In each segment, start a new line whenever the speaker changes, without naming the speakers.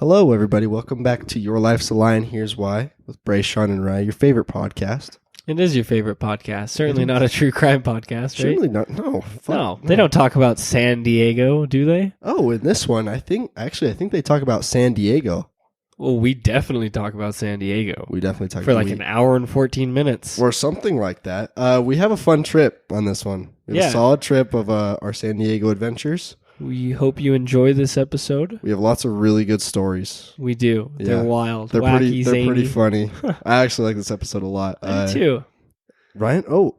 Hello, everybody. Welcome back to Your Life's a Lie, and Here's Why with Bray, Sean, and Rye, your favorite podcast.
It is your favorite podcast. Certainly not a true crime podcast, right?
Certainly not. No.
No, they don't talk about San Diego, do they?
Oh, in this one, I think they talk about San Diego.
Well, we definitely talk about San Diego.
We definitely talk
for like an hour and 14 minutes.
Or something like that. We have a fun trip on this one. We have a solid trip of our San Diego adventures.
We hope you enjoy this episode.
We have lots of really good stories.
We do. Yeah. They're wild.
They're
wacky,
they're pretty funny. I actually like this episode a lot.
I do too.
Ryan,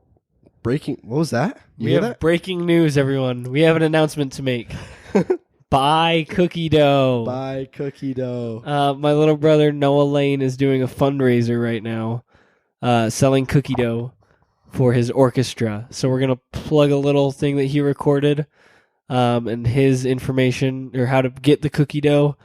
breaking. What was that?
We have breaking news, everyone. We have an announcement to make. Buy cookie dough.
Buy cookie dough.
My little brother, Noah Lane, is doing a fundraiser right now, selling cookie dough for his orchestra. So we're going to plug a little thing that he recorded. And his information or how to get the cookie dough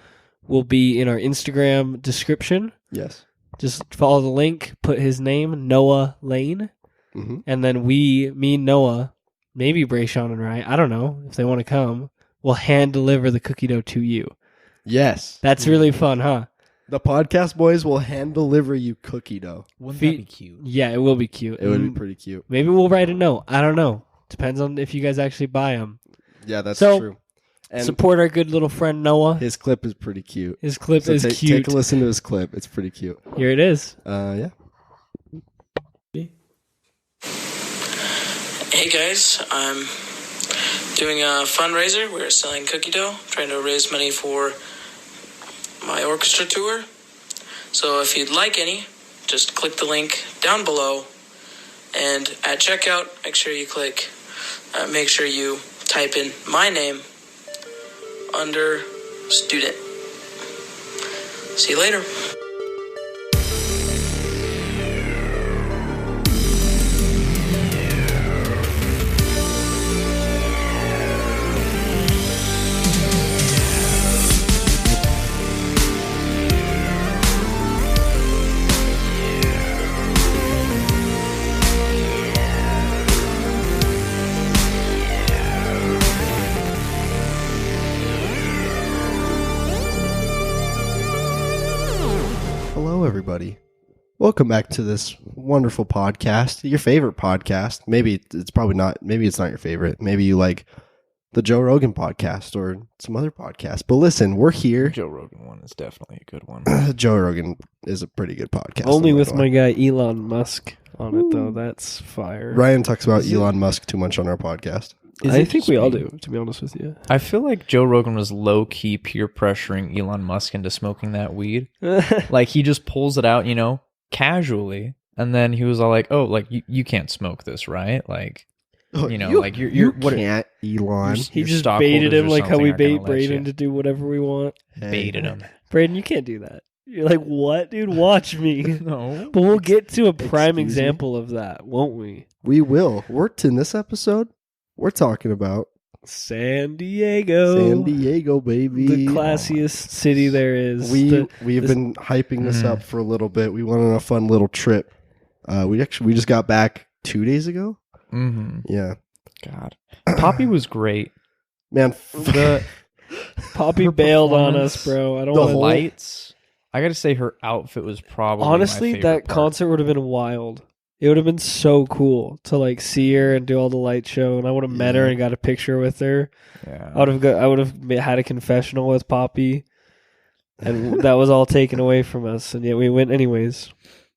will be in our Instagram description.
Yes.
Just follow the link, put his name, Noah Lane.
Mm-hmm.
And then me and Noah, maybe Bray, Sean, and Rye, I don't know if they want to come, will hand deliver the cookie dough to you.
Yes.
That's really fun, huh?
The podcast boys will hand deliver you cookie dough.
Wouldn't that be cute?
Yeah, it will be cute.
It would be pretty cute.
Maybe we'll write a note. I don't know. Depends on if you guys actually buy them.
Yeah, that's true.
And support our good little friend Noah.
His clip is pretty cute.
His clip is cute.
Take a listen to his clip. It's pretty cute.
Here it is.
Yeah.
Hey guys, I'm doing a fundraiser. We're selling cookie dough, trying to raise money for my orchestra tour. So if you'd like any, just click the link down below. And at checkout, make sure you type in my name under student. See you later.
Hello, everybody. Welcome back to this wonderful podcast, your favorite podcast. Maybe it's probably not. Maybe it's not your favorite. Maybe you like the Joe Rogan podcast or some other podcast. But listen, we're here.
The Joe Rogan one is definitely a good one.
Joe Rogan is a pretty good podcast.
Only with my guy Elon Musk on it, though. That's fire.
Ryan talks about Elon Musk too much on our podcast.
I think we all do, to be honest with you.
I feel like Joe Rogan was low-key peer pressuring Elon Musk into smoking that weed. Like, he just pulls it out, casually. And then he was all like, oh, like, you can't smoke this, right? Like,
you can't, Elon.
He just baited him like how we bait Braden to do whatever we want.
Baited him.
Braden, you can't do that. You're like, what, dude? Watch me.
No.
But we'll get to a prime example of that, won't we?
We will. In this episode, we're talking about
San Diego.
San Diego, baby.
The classiest city there is.
We've been hyping this up for a little bit. We went on a fun little trip. We just got back 2 days ago.
Mm-hmm.
Yeah.
God. Poppy was great.
Man,
Poppy bailed on us, bro. I don't
want lights. I got to say her outfit was probably
honestly,
my favorite
that concert would have been wild. It would have been so cool to like see her and do all the light show, and I would have met her and got a picture with her.
Yeah.
I would have had a confessional with Poppy, and that was all taken away from us, and yet we went anyways.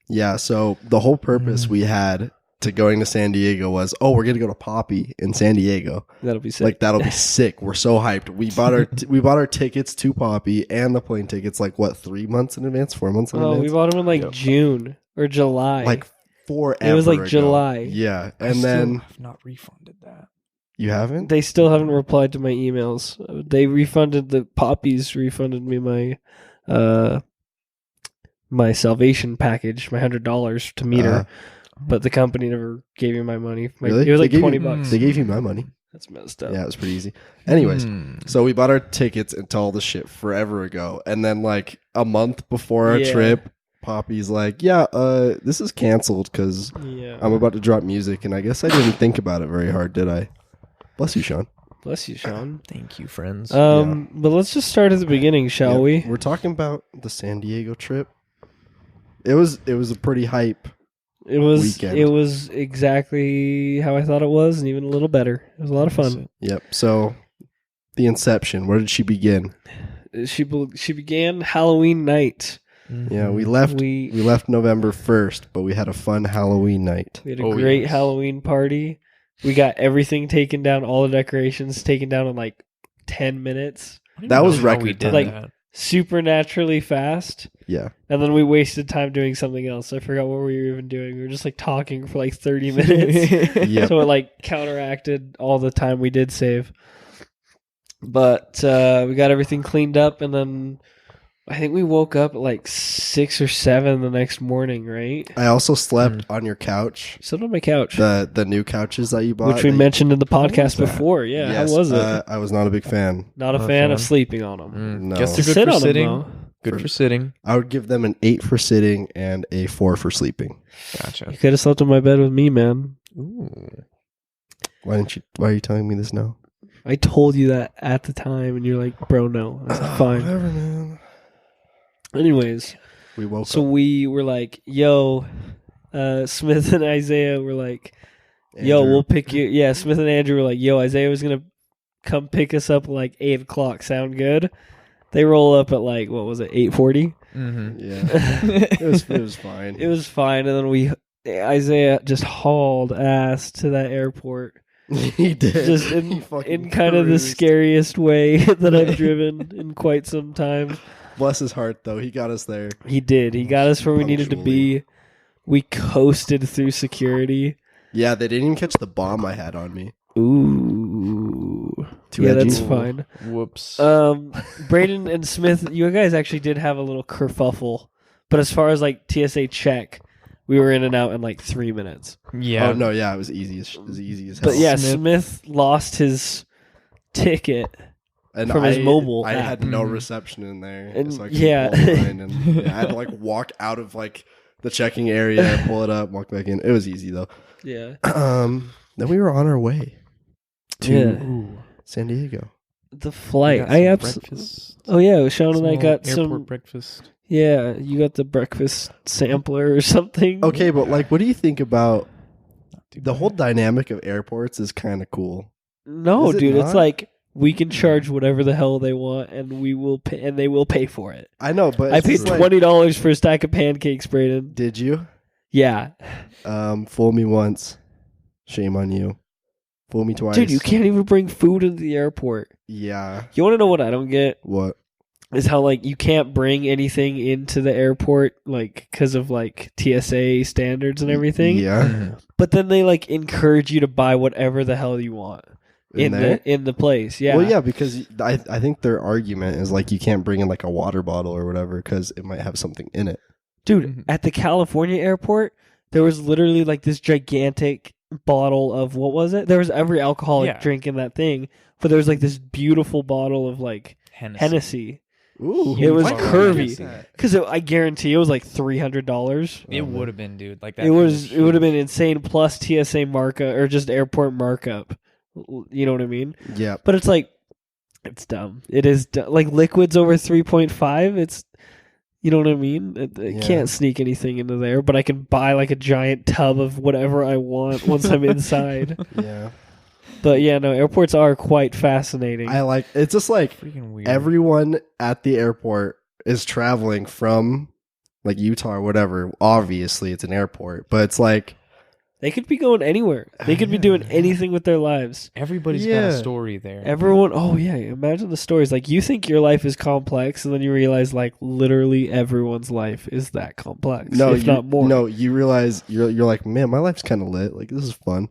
Yeah. So the whole purpose we had to going to San Diego was, we're gonna go to Poppy in San Diego.
That'll be sick.
Like that'll be sick. We're so hyped. We bought our tickets to Poppy and the plane tickets 3 months in advance, 4 months in advance.
Oh, we bought them in June or July.
Forever
it was
ago.
July.
Yeah.
I
And then
have not refunded that.
You haven't?
They still haven't replied to my emails. They refunded the Poppies refunded me my salvation package, my $100 to meet her. But the company never gave me my money.
Really?
It was $20.
They gave you my money.
That's messed up.
Yeah, it was pretty easy. Anyways, so we bought our tickets and all the shit forever ago. And then a month before our trip, Poppy's like, this is canceled because I'm about to drop music. And I guess I didn't think about it very hard, did I? Bless you, Sean.
Bless you, Sean.
Thank you, friends.
But let's just start at the beginning, shall
Yep.
we?
We're talking about the San Diego trip. It was a pretty hype.
It was
Weekend.
It was exactly how I thought it was, and even a little better. It was a lot of fun.
Yep. So, the inception. Where did she begin?
She began Halloween night.
Yeah, we left.
We
We left November 1st, but we had a fun Halloween night.
had a
Oh,
great
yes.
Halloween party. We got everything taken down, all the decorations taken down in like 10 minutes.
I don't
That
even
was
know how
record
we did
time.
that.
Supernaturally fast.
Yeah.
And then we wasted time doing something else. I forgot what we were even doing. We were just like talking for like 30 minutes.
Yep.
So it like counteracted all the time we did save. But we got everything cleaned up, and then I think we woke up at like 6 or 7 the next morning, right?
I also slept on your couch.
Slept on my couch,
The new couches that you bought.
which we
that-
mentioned in the
was
podcast
that?
before. Yeah,
Yes,
how was it?
I was not a big fan.
Not a
not a
fan of
fan.
sleeping on them.
No.
Guess they're
Sit
good for
on 'em,
sitting.
though.
Good for sitting.
I would give them an 8 for sitting and a 4 for sleeping.
Gotcha.
You could have slept on my bed with me, man.
Ooh.
Why are you telling me this now?
I told you that at the time, and you're like, bro, no. I was like, fine.
Whatever, man.
Anyways,
We woke
so
up.
we were like, yo, Smith and Isaiah were like, yo,
Andrew.
we'll pick you. Yeah, Smith and Andrew were like, yo, Isaiah was going to come pick us up at like 8 o'clock. Sound good? They roll up at like, what was it, 8:40?
Mm-hmm.
Yeah. It was fine.
It was fine. And then Isaiah just hauled ass to that airport.
He did.
Just
He
in
fucking
kind of the
cruised.
scariest way that I've driven in quite some time.
Bless his heart, though. He got us there.
He did. He got us where we needed to be. We coasted through security.
Yeah, they didn't even catch the bomb I had on me.
Ooh.
Too
Yeah,
edgy?
that's fine.
Whoops.
Braden and Smith, you guys actually did have a little kerfuffle. But as far as like TSA check, we were in and out in like 3 minutes.
yeah.
Oh, no, yeah, it was easy as hell.
But yeah,
Smith-
Smith lost his ticket.
And
from his mobile
I
app.
had no
Mhm.
reception in there.
And
so I couldn't
yeah.
pull the line, and I had to like walk out of like the checking area, pull it up, walk back in. It was easy, though.
Yeah.
Then we were on our way to
Yeah.
San Diego.
The flight.
We got
I
some
absolutely.
breakfast.
Oh yeah, Sean and I
Small
got
airport
some.
breakfast.
Yeah, you got the breakfast sampler or something.
Okay, but like, what do you think about
Not too
the
bad.
whole dynamic of airports? Is kind of cool.
No,
Is it
dude, it's
not?
like we can charge whatever the hell they want, and we will pay, and they will pay for it.
I know, but
I
it's
paid
just like-
$20 for a stack of pancakes, Braden.
Did you?
Yeah,
Fool me once, shame on you. Fool me twice,
dude, you can't even bring food into the airport.
Yeah.
You want to know what I don't get?
What?
Is how like you can't bring anything into the airport like because of like TSA standards and everything.
Yeah.
Mhm.
But then they like encourage you to buy whatever the hell you want in
there?
the place. Yeah.
Well, yeah, because I think their argument is like you can't bring in like a water bottle or whatever because it might have something in it.
Dude,
Mhm.
at the California airport, there was literally like this gigantic bottle of what was it? There was every alcoholic
Yeah.
drink in that thing, but there was like this beautiful bottle of like
Hennessy.
Hennessy.
Ooh,
It was
why would you
curvy.
do that?
Because I guarantee it was like $300.
It
Oh,
would have been, dude. Like that.
It
thing
would have
huge.
been insane plus TSA markup or just airport markup. You know what I mean?
Yeah.
But it's like it's dumb. It is like liquids over 3.5. It's you know what I mean? I
Yeah.
can't sneak anything into there, but I can buy like a giant tub of whatever I want once I'm inside.
Yeah.
But yeah, no, airports are quite fascinating.
I like it's just like
Freaking weird.
everyone at the airport is traveling from like Utah or whatever. Obviously, it's an airport, but it's like
They could be going anywhere. They could be doing anything with their lives.
Everybody's got
Yeah.
a story there.
Everyone, oh yeah, imagine the stories. Like you think your life is complex, and then you realize like literally everyone's life is that complex.
no,
if not more.
No, you realize you're like, man, my life's kind of lit. Like this is fun.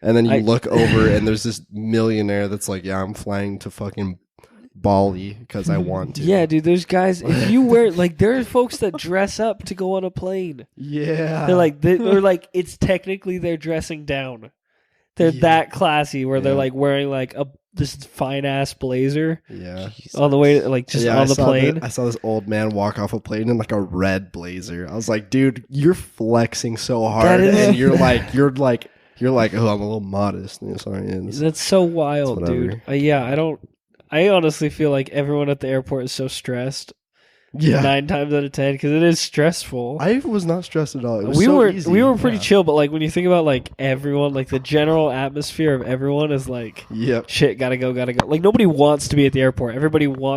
And then you look over and there's this millionaire that's like, yeah, I'm flying to fucking Bali because I want to.
Yeah, dude, there's guys. If you wear like, there are folks that dress up to go on a plane.
Yeah.
They're like, it's technically they're dressing down. They're
Yeah.
that classy where they're
Yeah.
like wearing like this fine ass blazer
Yeah.
on the way, like just
Yeah,
on the plane.
I saw this old man walk off a plane in like a red blazer. I was like, dude, you're flexing so hard,
That is-
and you're like You're like, oh, I'm a little modest. Sorry,
That's so wild, dude. Yeah, I honestly feel like everyone at the airport is so stressed.
yeah.
9 times out of 10 because it is stressful.
I was not stressed at all. It was
we
so
were
easy.
we were pretty chill, but like when you think about like everyone, like the general atmosphere of everyone is like,
Yep.
shit, gotta go. Like nobody wants to be at the airport.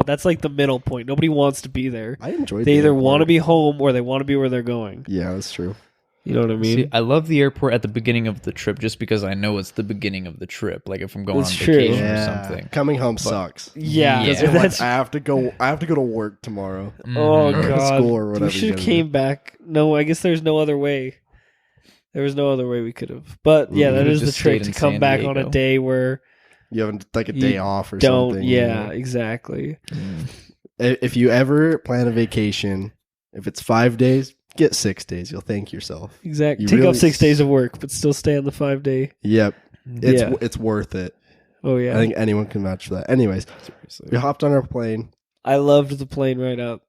That's like the middle point. Nobody wants to be there.
I enjoyed.
They either
airport.
want to be home or they want to be where they're going.
Yeah, that's true.
You know what I mean?
See, I love the airport at the beginning of the trip just because I know it's the beginning of the trip. Like if I'm going
That's
on
true.
vacation
Yeah.
or something.
Coming home sucks.
Yeah,
Yeah.
Because
that's.
I have to go. I have to go to work tomorrow.
Oh
Mhm.
Or
god,
school or whatever
we should
you
have
gotta
came back. No, I guess there's no other way. There was no other way we could have. But yeah,
We
that
could've
is the
just
trick
stayed
to
in
come
San
back on a
Diego.
day where
You have like a
You
day off or
don't.
something.
Yeah, exactly.
If you ever plan a vacation, if it's 5 days, get 6 days. You'll thank yourself.
Exactly.
You
Take
really
off 6 days of work, but still stay on the 5-day.
Yep.
Yeah.
It's worth it.
Oh yeah.
I think anyone can vouch for that. Anyways,
Seriously.
we hopped on our plane.
I loved the plane ride up.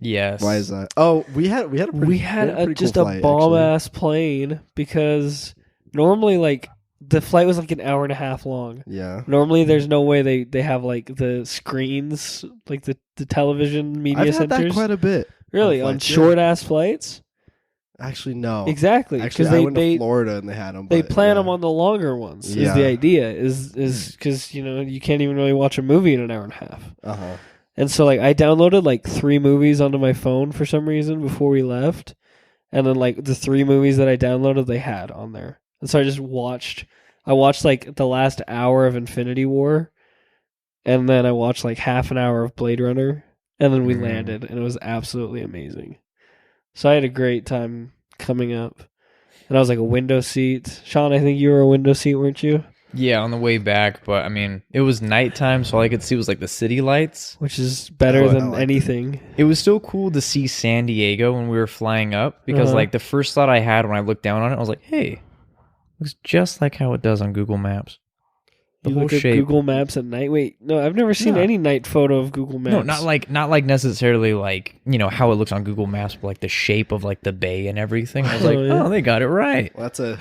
Yes.
Why is that? Oh, we had a pretty,
We had
a pretty
just
cool
a
flight,
bomb
actually.
ass plane because normally like the flight was like an hour and a half long.
Yeah.
Normally there's no way they have like the screens, like the television media
I've had
centers.
that quite a bit.
Really
on
on
flights, yeah.
short ass flights.
Actually, no.
Exactly,
Actually,
because
I went to
they
Florida and they had them.
they plan them on the longer ones. Is
Yeah.
the idea is because you can't even really watch a movie in an hour and a half.
Uh-huh.
And so like I downloaded like 3 movies onto my phone for some reason before we left, and then like the 3 movies that I downloaded they had on there, and so I watched like the last hour of Infinity War, and then I watched like half an hour of Blade Runner, and then we landed, and it was absolutely amazing. So I had a great time coming up, and I was like a window seat. Sean, I think you were a window seat, weren't you?
Yeah, on the way back, but I mean, it was nighttime, so all I could see was like the city lights.
Which is better
Oh, I
than
liked it.
anything.
It was so cool to see San Diego when we were flying up because
Uh-huh.
like the first thought I had when I looked down on it, I was like, hey, looks just like how it does on Google Maps. The
You
whole
look at
shape.
Google Maps at night. Wait, no, I've never seen
Yeah.
any night photo of Google Maps.
No, not like necessarily like, how it looks on Google Maps, but like the shape of like the bay and everything. I was like,
yeah.
oh, they got it right.
Well, that's a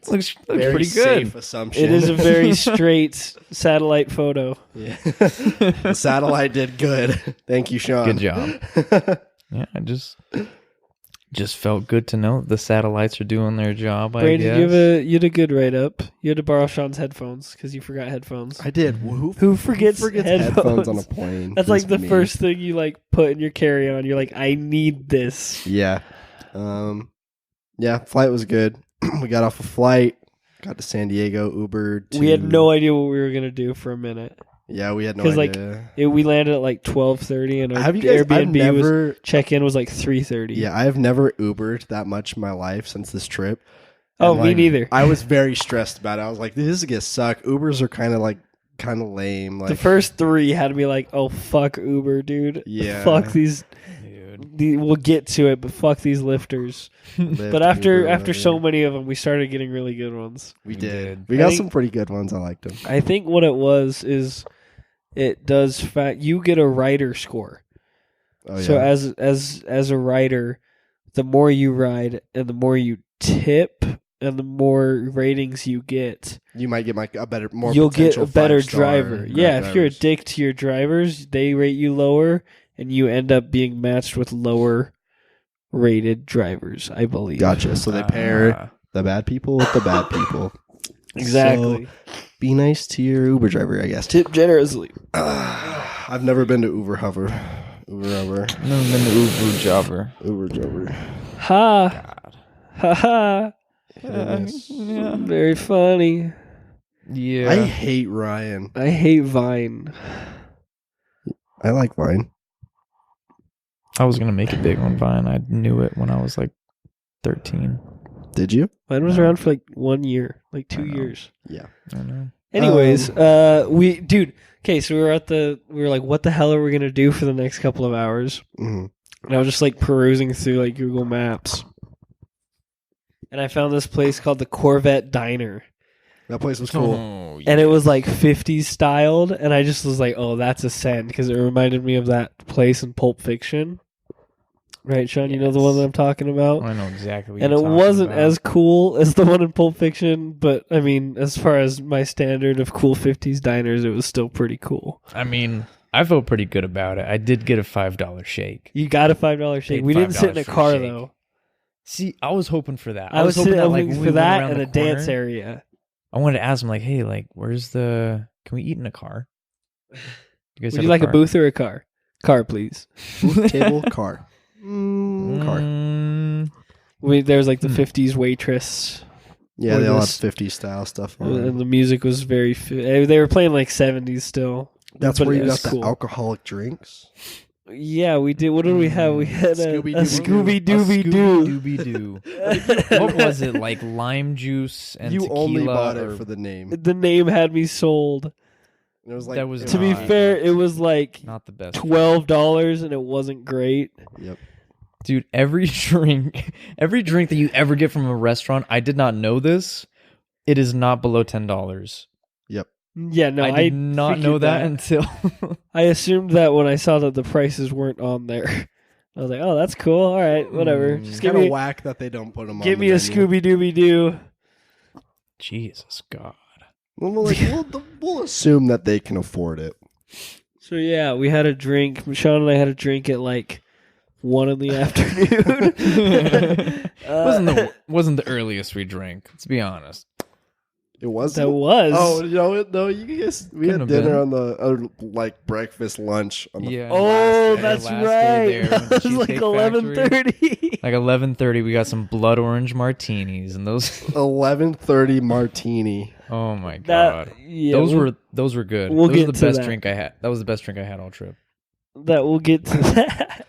Looks
very
pretty
safe
good.
assumption.
It is a very straight satellite photo.
Yeah. The satellite did good. Thank you, Sean.
Good job. Yeah, I just felt good to know the satellites are doing their job, I
Brandon,
guess.
you had a good write up. You had to borrow Sean's headphones because you forgot headphones.
I did. Who
forgets
headphones on a
headphones?
plane?
That's like the
me.
first thing you like put in your carry on. You're like, I need this.
Yeah. Yeah, flight was good. We got off a flight, got to San Diego, Ubered to...
We had no idea what we were gonna do for a minute.
Yeah, we had no
'Cause, like,
idea.
We landed at like 12:30, and our
Have you guys... I've
Airbnb was
never...
check-in was like 3:30.
Yeah, I have never Ubered that much in my life since this trip.
Oh,
And,
me
like,
neither.
I was very stressed about it. I was like, this is gonna suck. Ubers are kind of lame. Like
The first 3 had to be like, oh fuck Uber, dude.
Yeah.
Fuck these.
Dude.
We'll get to it, but fuck these lifters.
Lyft,
But after
Uber,
so
whatever.
many of them, we started getting really good ones.
we
We
did.
did.
We
I
got
think-
some pretty good ones. I liked them.
I think what it was is it does you get a rider score.
Oh,
So
yeah.
as a rider, the more you ride and the more you tip and the more ratings you get,
You might get a better, more.
you'll get
potential
a better
5-star
driver. Yeah, if you're a
drivers.
dick to your drivers, they rate you lower, and you end up being matched with lower rated drivers, I believe.
Gotcha. So they pair the bad people with the bad people.
Exactly.
So be nice to your Uber driver, I guess.
Tip generously.
I've never been to Uber Hover. Uber Hover.
Never been to Uber Jobber.
Uber Driver.
Ha. Ha ha.
Yes.
Very funny.
Yeah.
I hate Ryan.
I hate Vine.
I like Vine.
I was going to make a big one, Vine. I knew it when I was like 13.
Did you?
Vine was around for like 1 year, like 2
I know.
years.
Yeah.
I know.
Anyways, okay, so we were like, what the hell are we gonna do for the next couple of hours?
hmm
And I was just like perusing through like Google Maps, and I found this place called the Corvette Diner,
That place was cool.
Oh,
and it was like 50s styled, and I just was like, oh, that's a send because it reminded me of that place in Pulp Fiction. Right, Sean? You know the one that I'm talking about?
I know exactly what
And
you're
it
talking
wasn't
about.
as cool as the one in Pulp Fiction, but I mean, as far as my standard of cool 50s diners, it was still pretty cool.
I mean, I felt pretty good about it. I did get a $5 shake.
You got a $5 shake.
Paid
We didn't sit in
$5
a
for a
car,
shake.
though.
See, I was hoping for that.
I was
hoping
hoping
when we
for
went
that
around
and
the
a dance
corner,
area.
I wanted to ask him, like, hey, like, where's the... Can we eat in a car? Do you guys
Would
have
you like a
car?
booth or a car? Car, please.
Booth, table, car. Car.
There's like the 50s waitress.
Yeah,
Or
they all have
this-
50s style stuff on.
And the music was very... They were playing like 70s still.
That's
but
where
it
you got
was
the
cool.
alcoholic drinks.
Yeah, we did. What did we have? We had a
Scooby-Dooby-Doo.
Scooby-Dooby-Doo.
Dooby-Doo. What was it? Like lime juice and
You
tequila?
only bought
or-
it for the name.
The name had me sold.
It was like
That was
To be
not-
fair, it was like
Not the best.
$12 and it wasn't great.
Yep.
Dude, every drink that you ever get from a restaurant, I did not know this. It is not below $10.
Yep.
Yeah, no,
I did not know
figured
that until
I assumed that when I saw that the prices weren't on there. I was like, oh, that's cool. All right, whatever.
Mm.
Just
It's
give
kind of
me,
whack that they don't put them on.
give
the
me a
menu.
Scooby-Dooby-Doo.
Jesus God.
We'll assume that they can afford it.
So yeah, we had a drink. Sean and I had a drink at like 1 in the afternoon.
Wasn't the earliest we drank. Let's be honest.
It was.
That was.
Oh, you know what? No, you guys. We
Couldn't
had
have
dinner
been.
on the like breakfast, lunch. On the
Yeah.
Oh,
last day-
that's
last day
right.
there
That
when the
was like
Cheesecake
11:30.
Like 11:30, we got some blood orange martinis, and those.
11:30 martini.
Oh my God.
Yeah,
those were good.
we'll
Those
get
were the
to
best
that.
drink I had. That was the best drink I had all trip.
we'll get to that.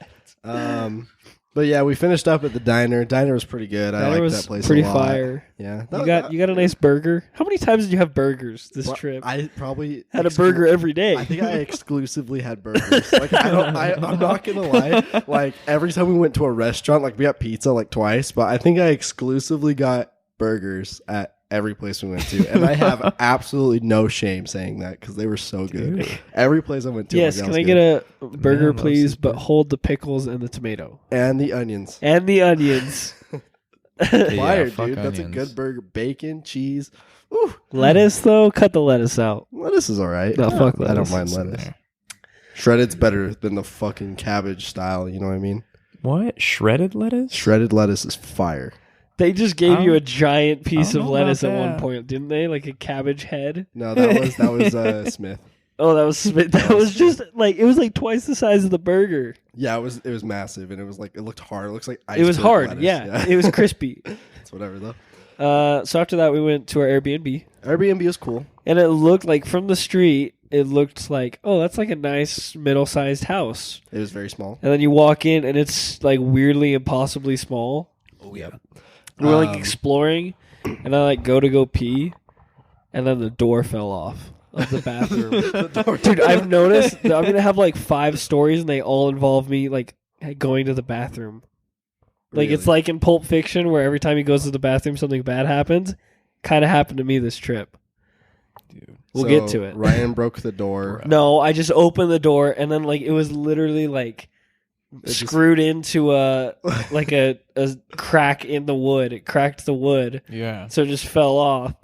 But yeah, we finished up at the diner. Diner was pretty good. I
That
liked
was
that place
pretty
a lot.
fire.
Yeah,
You got a nice burger. How many times did you have burgers this
Well,
trip?
I probably
had a burger every day.
I think I exclusively had burgers. Like I'm not gonna lie. Like every time we went to a restaurant, like we got pizza like twice, but I think I exclusively got burgers at every place we went to, and I have absolutely no shame saying that because they were so good.
Dude.
Every place I went to,
Yes,
like,
can
that
I
was
get
good.
a burger,
Man,
please?
those are
But
good.
hold the pickles and the tomato
and the onions?
and the onions.
Fire,
fuck
dude. That's a
onions.
good burger. Bacon, cheese. Ooh,
Lettuce though, cut the lettuce out.
lettuce is all right.
No, fuck
I don't
lettuce.
mind lettuce. Shredded's better than the fucking cabbage style. You know what I mean?
What? Shredded lettuce?
Shredded lettuce is fire.
They just gave you a giant piece
don't
of
know
lettuce
about
at one
that.
point, didn't they? Like a cabbage head.
No, that was Smith.
Oh, that was just like it was like twice the size of the burger.
Yeah, it was massive, and it was like it looked hard. It looks like
It was
iceberg
hard,
lettuce.
yeah. It was crispy.
It's whatever though.
So after that, we went to our Airbnb,
Airbnb is cool.
and it looked like from the street, it looked like, oh, that's like a nice middle-sized house.
It was very small.
And then you walk in, and it's like weirdly impossibly small.
Oh yeah.
And we're like exploring, and I like go pee, and then the door fell off of the bathroom. Dude, I've noticed that I'm gonna have like 5 stories, and they all involve me like going to the bathroom. Like it's
Really?
like in Pulp Fiction, where every time he goes to the bathroom, something bad happens. Kind of happened to me this trip.
Dude.
We'll
So,
get to it.
Ryan broke the door.
No, I just opened the door, and then like it was literally like
just-
screwed into a like a crack in the wood. It cracked the wood,
Yeah.
so it just fell off.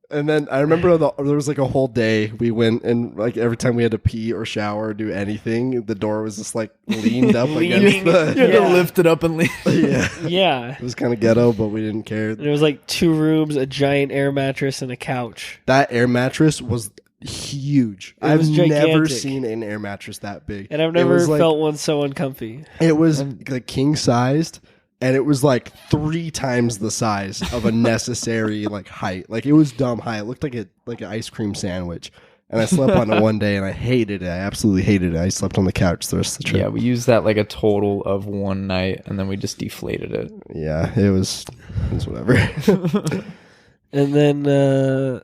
And then I remember there was like a whole day we went, and like every time we had to pee or shower or do anything, the door was just like leaned up
Leaning.
against the.
You had
Yeah.
to lift it up and leave.
Yeah,
Yeah.
it was kind of ghetto, but we didn't care.
And it was like 2 rooms, a giant air mattress, and a couch.
That air mattress was huge.
It
I've
was
never
gigantic.
seen an air mattress that big.
And I've
It
never
was, like,
felt one so uncomfy.
It was like king sized, and it was like 3 times the size of a necessary like height. Like it was dumb high. It looked like an ice cream sandwich. And I slept on it one day, and I hated it. I absolutely hated it. I slept on the couch the rest of the trip.
Yeah, we used that like a total of one night, and then we just deflated it.
Yeah, it was whatever.
And then
God.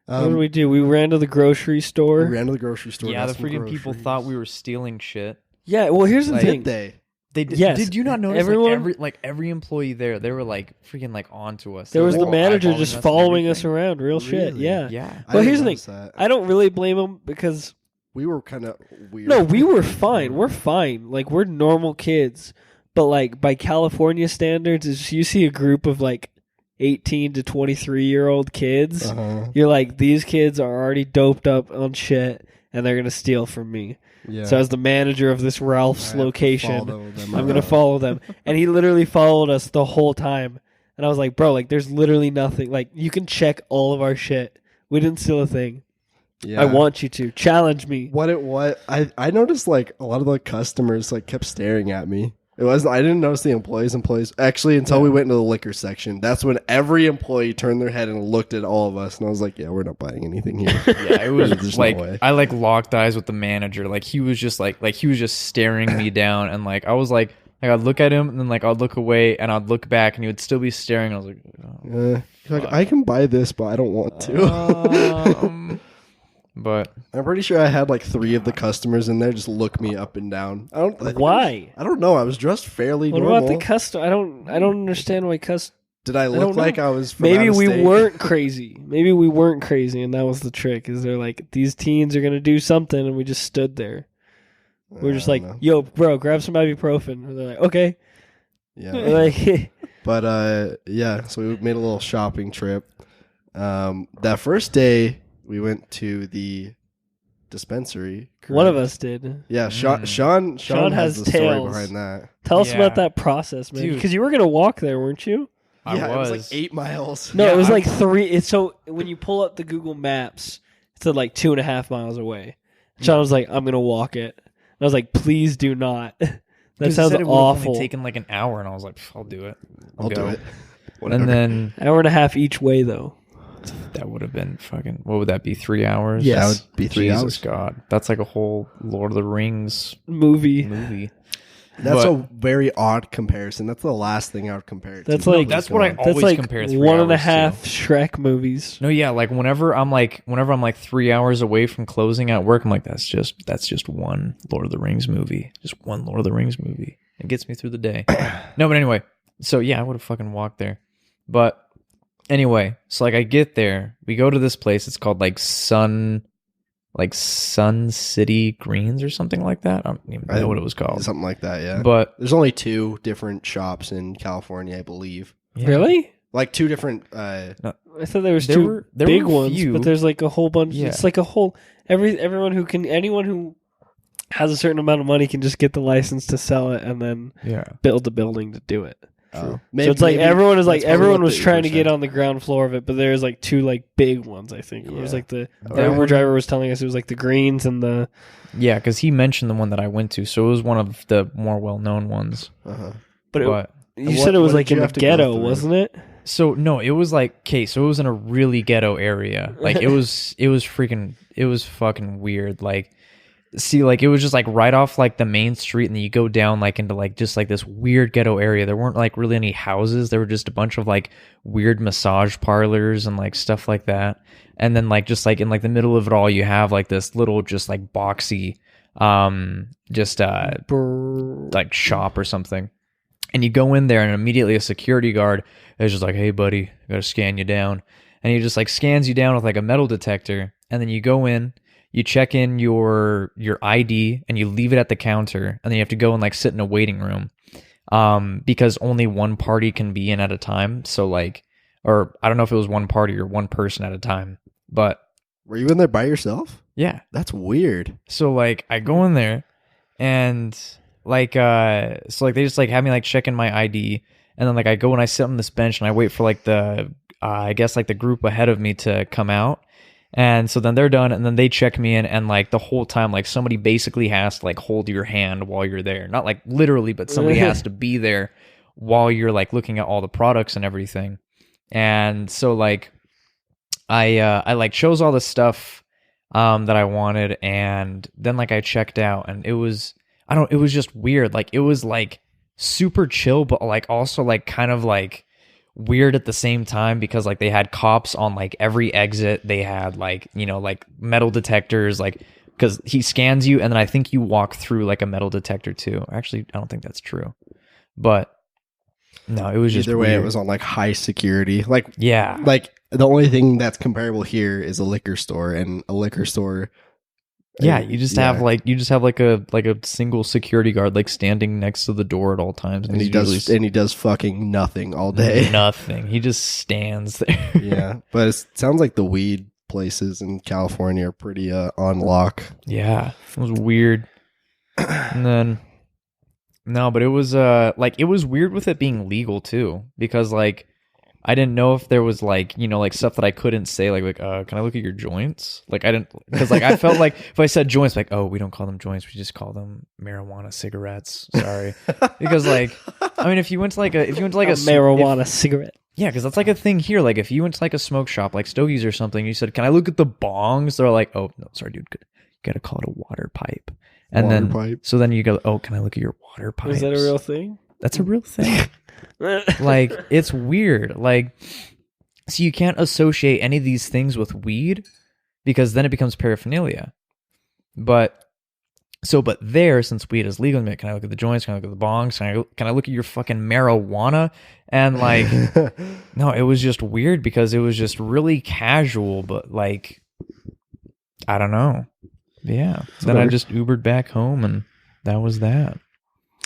what did we do? We ran to the grocery store.
We ran to the grocery store.
Yeah,
got
the
some
freaking people
groceries.
thought we were stealing shit.
Yeah, well, here's the
Like,
thing.
Did they?
They did.
Yes.
Did you not notice?
Everyone-
Every employee there, they were like freaking like onto us.
There
They
was
were,
the
like,
manager
eyeballing
just following us
and
around. Real shit.
Really?
Yeah.
everything. Yeah.
I
Well,
didn't
here's the
notice
thing.
that.
I don't really blame them because
We were kind of weird.
No, we were fine. We're fine. Like, we're normal kids. But, like, by California standards, if you see a group of, like, 18 to 23-year-old kids, you're like, these kids are already doped up on shit, and they're going to steal from me.
Yeah.
So as the manager of this Ralph's
I have to
location,
follow them
I'm going to
around.
follow them. And he literally followed us the whole time. And I was like, bro, like, there's literally nothing. Like, you can check all of our shit. We didn't steal a thing.
Yeah.
I want you to. Challenge me.
I noticed like a lot of the customers like kept staring at me. I didn't notice the employees actually until we went into the liquor section. That's when every employee turned their head and looked at all of us, and I was like, yeah, we're not buying anything here.
Yeah, it was
There's
like
no way.
I like locked eyes with the manager. Like he was just like he was just staring me down, and like I was like I'd look at him and then like I'd look away and I'd look back and he would still be staring. I was like, oh,
Like, I can buy this, but I don't want to.
but
I'm pretty sure I had like 3 of the customers in there just look me up and down.
Why?
I don't know. I was dressed fairly
What
normal.
about the custom? I don't understand why
Did I look
don't know.
like I was from
Maybe
out of
we
state?
weren't crazy. Maybe we weren't crazy, and that was the trick. Is they're like, these teens are gonna do something, and we just stood there. We're just
I
like,
don't know.
yo, bro, grab some ibuprofen. And they're like, okay.
Yeah.
Like,
But yeah, so we made a little shopping trip. That first day we went to the dispensary.
one of
correct?
us did.
Yeah, Sean
Sean
has
has
the story
tails.
behind that.
Tell us
Yeah.
about that process, man.
Dude.
Because you were gonna walk there, weren't you?
I
Yeah, it was
was
like 8 miles.
No,
Yeah,
it was
I-
like 3. It's so when you pull up the Google Maps, it's at like 2.5 miles away. Sean was like, "I'm gonna walk it." And I was like, "Please do not." That
'cause he
sounds
said it would've
awful.
only taken like an hour, and I was like, I'll do it.
I'll
go.
do it. Whatever.
And then
Hour and a half each way, though.
that would have been fucking. What would that be? 3 hours?
Yes.
That would be 3
Jesus
hours.
God, that's like a whole Lord of the Rings
Movie.
movie.
That's
But-
a very odd comparison. That's the last thing I would compare it
That's
to.
like
that's what I
that's
always
like
compare 3
one and a
hours to.
half Shrek movies.
No, yeah, like whenever I'm like 3 hours away from closing at work, I'm like, that's just one Lord of the Rings movie. Just one Lord of the Rings movie. It gets me through the day. No, but anyway, so yeah, I would have fucking walked there. But anyway, so like I get there, we go to this place, it's called like Sun City Greens or something like that. I don't even know what it was called.
Something like that, yeah.
But
there's only 2 different shops in California, I believe.
yeah.
Really?
Like 2 different
I thought there was
There
two
were
big
a
ones,
few.
but there's like a whole bunch.
Yeah.
It's like a whole anyone who has a certain amount of money can just get the license to sell it and then
Yeah.
build the building to do it.
True.
So it's like everyone was like
that's probably
everyone
what
was
the
trying to
Uber
get
said.
on the ground floor of it, but there's like 2 like big ones. I think it was
Yeah.
like the
Okay.
Uber driver was telling us it was like the greens and the
Yeah, because he mentioned the one that I went to, so it was one of the more well-known ones.
Uh-huh.
but,
But
you
And
said it was
what
like
did
in
you
the
have to go
ghetto,
through?
wasn't it?
so no, it was like so it was in a really ghetto area. Like it was fucking weird. Like see, like it was just like right off like the main street, and then you go down like into like just like this weird ghetto area. There weren't like really any houses. There were just a bunch of like weird massage parlors and like stuff like that. And then like just like in like the middle of it all, you have like this little just like boxy like shop or something. And you go in there and immediately a security guard is just like, "Hey buddy, I gotta scan you down." And he just like scans you down with like a metal detector. And then you go in, you check in your ID and you leave it at the counter. And then you have to go and like sit in a waiting room. Because only one party can be in at a time. So like, or I don't know if it was one party or one person at a time, but
Were you in there by yourself?
yeah.
That's weird.
So like I go in there and like so like they just like have me like check in my ID, and then like I go and I sit on this bench and I wait for like the I guess like the group ahead of me to come out. And so then they're done, and then they check me in, and like the whole time like somebody basically has to like hold your hand while you're there. Not like literally, but somebody has to be there while you're like looking at all the products and everything. And so like I like chose all the stuff that I wanted, and then like I checked out, and it was just weird. Like it was like super chill, but like also like kind of like weird at the same time, because like they had cops on like every exit. They had like, you know, like metal detectors, like because he scans you, and then I think you walk through like a metal detector too. Actually, I don't think that's true, but no, it was just
Either way,
weird.
it was on like high security. Like
Yeah.
like the only thing that's comparable here is a liquor store, and a liquor store
Yeah, you just have like a single security guard like standing next to the door at all times,
and he does fucking nothing all day.
Nothing. He just stands there.
Yeah, but it sounds like the weed places in California are pretty on lock.
Yeah, it was weird. And then no, but it was it was weird with it being legal too, because like I didn't know if there was like, you know, like stuff that I couldn't say, like can I look at your joints? Like I didn't, because like I felt like if I said joints, like, oh, we don't call them joints, we just call them marijuana cigarettes. Sorry, because like I mean, if you went to like a
marijuana cigarette.
Yeah, because that's like a thing here. Like if you went to like a smoke shop, like Stogie's or something, you said, "Can I look at the bongs?" They're like, "Oh no, sorry, dude, you gotta call it a water pipe." And
Water
then
pipe?
so then you go, "Oh, can I look at your water pipe?"
Is that a real thing?
That's a real thing. Like it's weird. Like so you can't associate any of these things with weed because then it becomes paraphernalia. But there, since weed is legal, can I look at the joints? Can I look at the bongs? Can I look at your fucking marijuana? And like, no, it was just weird because it was just really casual, but like, I don't know. Yeah. Then I just Ubered back home and that was that.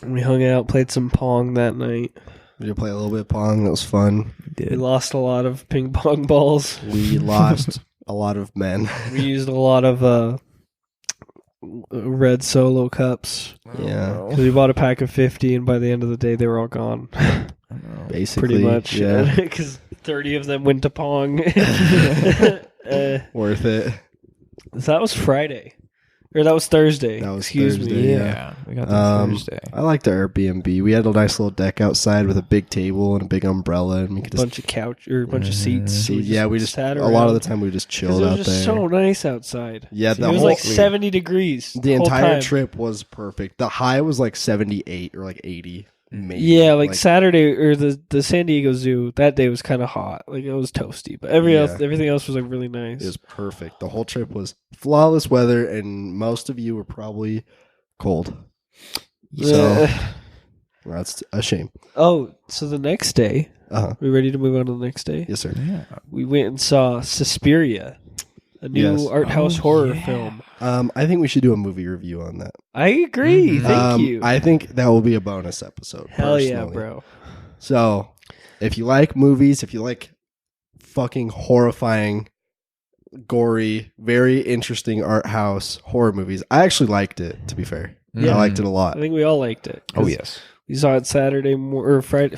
We hung out, played some Pong that night.
We did play a little bit of Pong. That was fun.
We lost a lot of ping pong balls.
We lost a lot of men.
We used a lot of red Solo cups.
Yeah.
We bought a pack of 50, and by the end of the day, they were all gone.
Basically.
Pretty much.
Yeah.
Because 30 of them went to Pong.
Worth it.
So that was Friday. Or that was Thursday.
That was
Excuse
Thursday,
me.
Yeah. We got that Thursday.
I liked the Airbnb. We had a nice little deck outside with a big table and a big umbrella, and we could just
Bunch of couch or a bunch of seats.
we just
sat
a lot of the time we just
'cause
chilled
it
out
was
there.
just so nice outside.
Yeah,
It was like 70 degrees.
The
whole
entire
time.
trip was perfect. The high was like 78 or like 80, maybe.
Yeah, like Saturday or the San Diego Zoo, that day was kind of hot. Like it was toasty, but everything else was like really nice.
It was perfect. The whole trip was flawless weather, and most of you were probably cold. So that's a shame.
Oh, so the next day, we ready to move on to the next day?
Yes, sir.
Yeah.
We went and saw Suspiria, a new art house horror film.
I think we should do a movie review on that.
I agree. Thank you.
I think that will be a bonus episode.
Hell yeah,
personally.
bro.
So, if you like movies, if you like fucking horrifying, gory, very interesting art house horror movies, I actually liked it, to be fair.
Yeah.
I liked it a lot.
I think we all liked it.
Oh, yes.
We saw it Saturday or Friday.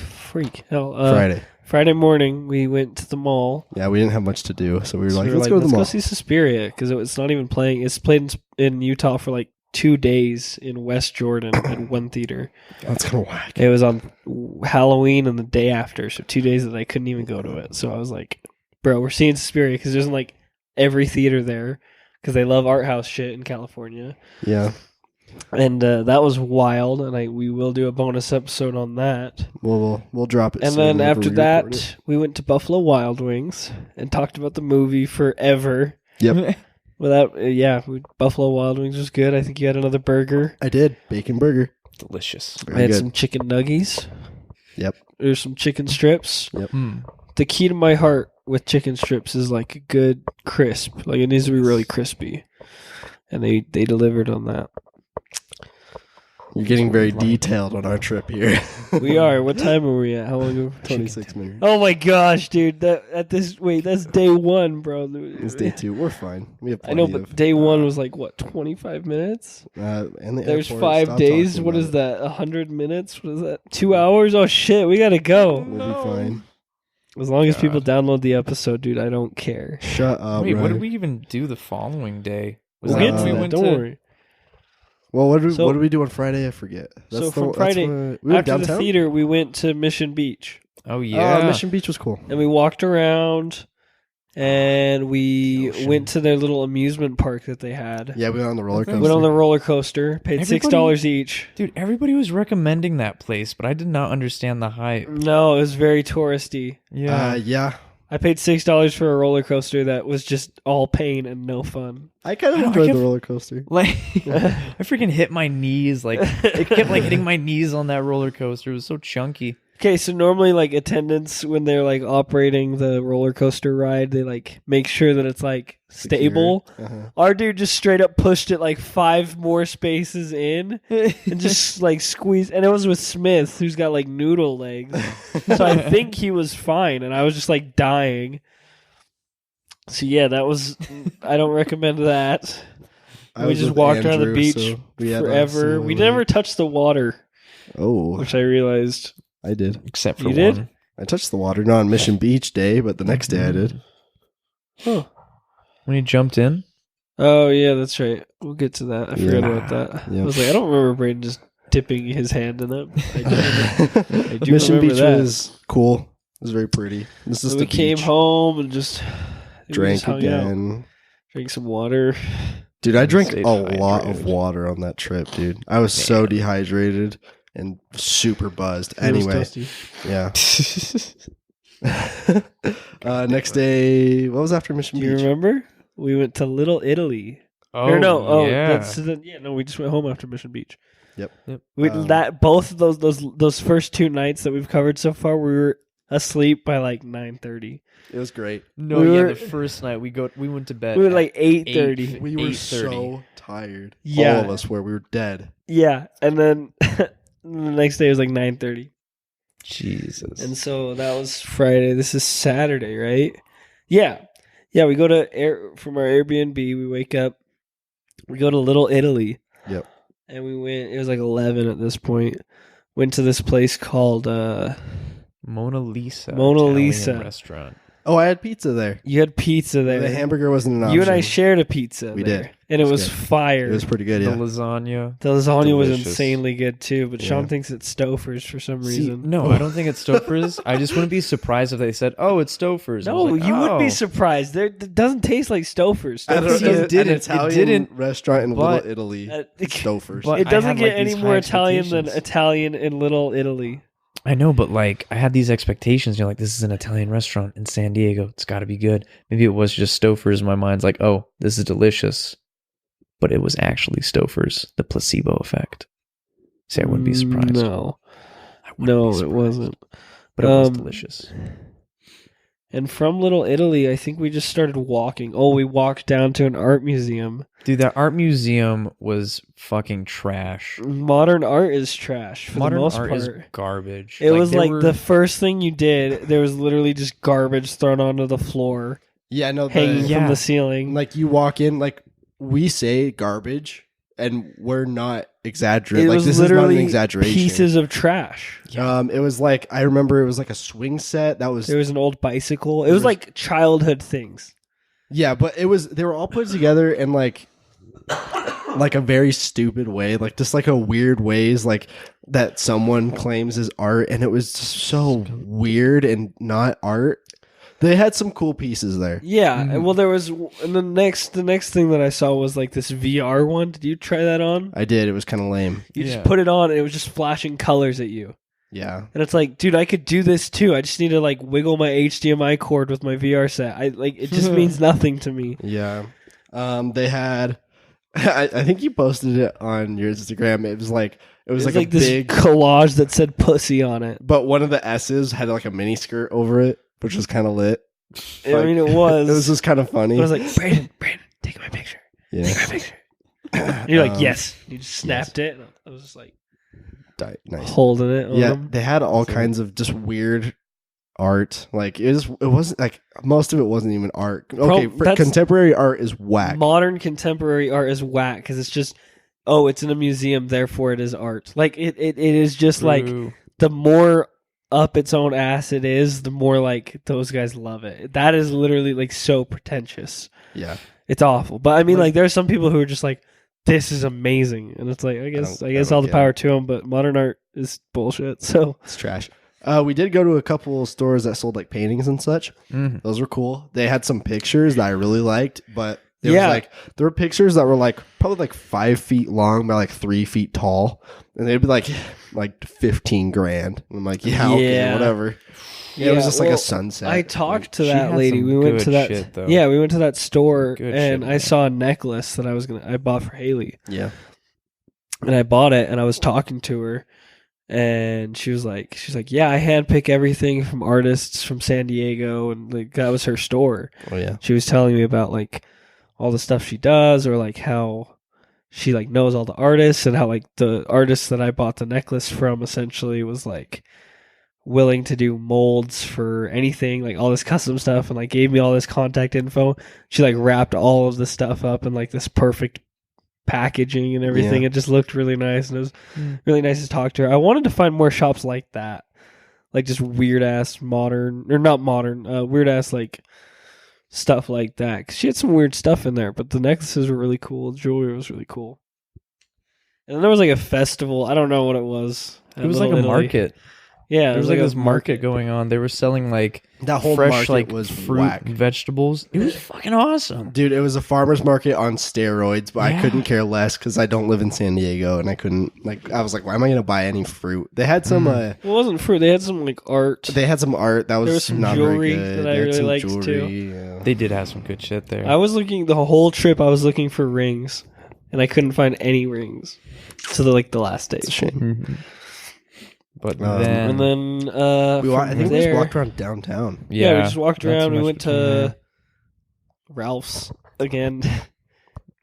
Friday morning, we went to the mall.
Yeah, we didn't have much to do, so we were like, let's
go
go to the mall.
Let's go see Suspiria, because it's not even playing. It's played in Utah for like 2 days in West Jordan at one theater.
That's kind of whack.
It was on Halloween and the day after, so 2 days that I couldn't even go to it. So I was like, bro, we're seeing Suspiria, because there's like every theater there, because they love art house shit in California.
Yeah.
And that was wild, and we will do a bonus episode on that.
We'll drop it
And
soon
then after
whenever we record it.
that, we went to Buffalo Wild Wings and talked about the movie forever.
Yep.
Buffalo Wild Wings was good. I think you had another burger.
I did. Bacon burger.
Delicious.
I
Very
had
good.
some chicken nuggies.
Yep.
There's some chicken strips.
Yep.
The key to my heart with chicken strips is like a good crisp. Like it needs to be really crispy. And they delivered on that.
You're getting very detailed on our trip here.
We are. What time are we at? How long ago?
26 minutes.
Oh my gosh, dude! That's day one, bro.
It's day 2. We're fine. We have
I know,
plenty
but
of,
day one was like what, 25 minutes?
and the
There's
airport,
5
stop
days.
talking
What
about
is
it.
that? 100 minutes? What is that? 2 hours? Oh shit, we gotta go.
We'll be fine.
As long as people download the episode, dude, I don't care.
Shut up.
Wait, what
Ryan.
did we even do the following day? Was
We'll
that
get
when
to
we
that.
went
Don't
to?
worry.
Well, what
So-
did we do on Friday? I forget.
So from Friday,
we went
After the
downtown.
theater, we went to Mission Beach.
Oh yeah.
Mission Beach was cool.
And we walked around, and we
Ocean.
went to their little amusement park that they had.
Yeah, we went on the roller
Okay.
coaster.
Went on the roller coaster, paid
Everybody-
$6 each.
Dude, everybody was recommending that place, but I did not understand the hype.
No, it was very touristy.
Yeah.
I paid $6 for a roller coaster that was just all pain and no fun.
I kind of
I don't- I
enjoyed
kept-
the roller coaster.
Like I freaking hit my knees. Like it kept like hitting my knees on that roller coaster. It was so chunky.
Okay, so normally like attendants when they're like operating the roller coaster ride, they like make sure that it's like stable. Our dude just straight up pushed it like 5 more spaces in and just like squeezed, and it was with Smith, who's got like noodle legs. So I think he was fine, and I was just like dying. So yeah, that was. I don't recommend that. We just walked around the beach forever. We never touched the water.
Oh,
which I realized.
I did.
Except for
You did?
one.
I touched the water, not on Mission Beach Day, but the next day I did.
Huh.
When you jumped in?
Oh, yeah, that's right. We'll get to that. I forgot
Yeah.
about that.
Yep.
I was like, I don't remember Braden just dipping his hand in that. I do
Mission
remember
Beach
that.
was cool. It was very pretty. This is
So
the
we came
beach.
home and just
Drank
hung out.
again.
Drank some water.
Dude, I drank
Stayed
a lot of
hydrated.
water on that trip, dude. I was so dehydrated and super buzzed.
It was
Anyway,
dusty.
yeah. Next day, what was after Mission
Do you
Beach?
remember? We went to Little Italy.
Oh,
Or no,
yeah.
no, we just went home after Mission Beach.
Yep.
We, both of those first 2 nights that we've covered so far, we were asleep by like 9:30.
It was great.
No,
We
yeah,
were-
the first night we went to bed.
We were
at
like 8:30.
We were
8:30.
so tired.
Yeah.
All of us were. We were dead.
Yeah, and then the next day was like 9:30,
Jesus.
and so that was Friday. This is Saturday, right? Yeah. We go to from our Airbnb. We wake up. We go to Little Italy.
Yep.
And we went. It was like 11 at this point. Went to this place called.
Mona Lisa.
Mona
Italian
Lisa.
restaurant.
Oh, I had pizza there.
You had pizza there.
The hamburger wasn't an option.
You and I shared a pizza.
We
there,
did.
and it
It
was
was good.
fire.
It was pretty good,
The
yeah.
lasagna.
The lasagna was
delicious.
insanely good too, but
Yeah.
Sean thinks it's Stouffer's for some
See,
reason.
no, I don't think it's Stouffer's. I just wouldn't be surprised if they said, "Oh, it's Stouffer's." I
No,
was like,
you would be
"Oh."
surprised. It doesn't taste like Stouffer's.
At
Stouffer's
See, it
an
didn't-
Italian restaurant in
but-
Little Italy.
Uh,
Stouffer's.
but-
It
I
doesn't
had,
get
like,
any
these
more
high
Italian than
expectations.
Italian in Little Italy.
I know, but like I had these expectations. You're like, this is an Italian restaurant in San Diego. It's got to be good. Maybe it was just Stouffer's. My mind's like, oh, this is delicious, but it was actually Stouffer's. The placebo effect. See, I wouldn't be surprised.
No,
I wouldn't be
it
surprised.
wasn't.
But it was
Um,
delicious.
And from Little Italy, I think we just started walking. Oh, we walked down to an art museum.
Dude, that art museum was fucking trash.
Modern art is trash for
Modern
the most
art
part.
is garbage.
It was
there
like
were-
the first thing you did. There was literally just garbage thrown onto the floor,
Yeah, no,
hanging
the,
Yeah.
from the ceiling.
like you walk in, like we say garbage, and we're not exaggerating.
It
Like
was
this is not an
literally
exaggeration.
pieces of trash.
It was like I remember it was like a swing set that was
There was an old bicycle. It was like childhood things.
yeah, but it was they were all put together in like a very stupid way, like just like a weird ways like that someone claims is art, and it was just so weird and not art. They had some cool pieces there.
Yeah,
Mhm.
and well, there was, and the next thing that I saw was like this VR one. Did you try that on?
I did. It was kind of lame.
You
Yeah.
just put it on, and it was just flashing colors at you.
Yeah.
And it's like, dude, I could do this too. I just need to like wiggle my HDMI cord with my VR set. I like it just means nothing to me.
Yeah. They had I think you posted it on your Instagram. It was like
It was
like
like
a
this
big
collage that said "pussy" on it.
but one of the S's had like a mini skirt over it, which was kind of lit.
I mean, it was.
It was just kind of funny.
I was like, Brandon, take my picture.
yeah.
Take my picture. And you're like,
Um,
yes. You just snapped it. And I was just like
Nice.
holding it. On
Yeah,
him.
they had all
So-
kinds of just weird art. Like it wasn't like most of it wasn't even art. Okay,
that's-
contemporary art is whack.
Modern contemporary art is whack because it's just, oh, it's in a museum, therefore it is art. Like it is just like
True.
the more up its own ass it is, the more like those guys love it. That is literally like so pretentious.
Yeah,
It's awful. But I mean, like there are some people who are just like, this is amazing, and it's like I guess
don't
all the
get
power
it.
to them. But modern art is bullshit. So
it's trash. We did go to a couple stores that sold like paintings and such.
Mhm.
Those were cool. They had some pictures that I really liked, but there
Yeah.
was like there were pictures that were like probably like 5 feet long by like 3 feet tall, and they'd be like 15 grand. And I'm like, yeah, okay,
Yeah.
whatever. Yeah, it was just like
well,
a sunset.
I talked to
She
that
had
lady.
some
We went
good
to that.
shit, though.
Yeah, we went to that store,
Good
and
shit,
I
man.
saw a necklace that I bought for Haley,
Yeah,
and I bought it, and I was talking to her, And she's like, yeah, I handpick everything from artists from San Diego, and like that was her store.
Oh yeah.
She was telling me about like all the stuff she does, or like how she like knows all the artists, and how like the artist that I bought the necklace from essentially was like willing to do molds for anything, like all this custom stuff, and like gave me all this contact info. She like wrapped all of the stuff up in like this perfect packaging and everything.
Yeah.
It just looked really nice, and it was really nice to talk to her. I wanted to find more shops like that, like just weird ass modern, or not modern, weird ass like stuff like that. 'Cause she had some weird stuff in there, but the necklaces were really cool. The jewelry was really cool. And then there was like a festival. I don't know what it was.
It was like a market.
Yeah,
There was like this market going on. They were selling like
That whole
fresh
market
like
was
fruit,
whack.
and vegetables. It was fucking awesome.
Dude, it was a farmer's market on steroids, but I
Yeah.
couldn't care less because I don't live in San Diego, and I couldn't like. I was like, why am I going to buy any fruit? They had some.
It wasn't fruit. They had some like art.
They had some art that was,
There was some
not
jewelry
very good.
that I
They had
really
some
liked, too.
Yeah.
They did have some good shit there.
I was looking the whole trip. I was looking for rings, and I couldn't find any rings. To the last day.
It's a shame.
Mhm. But
And then
I think we just
there,
walked around downtown.
yeah, we just walked
not too
around. We
much
went
between
to
there.
Ralph's again.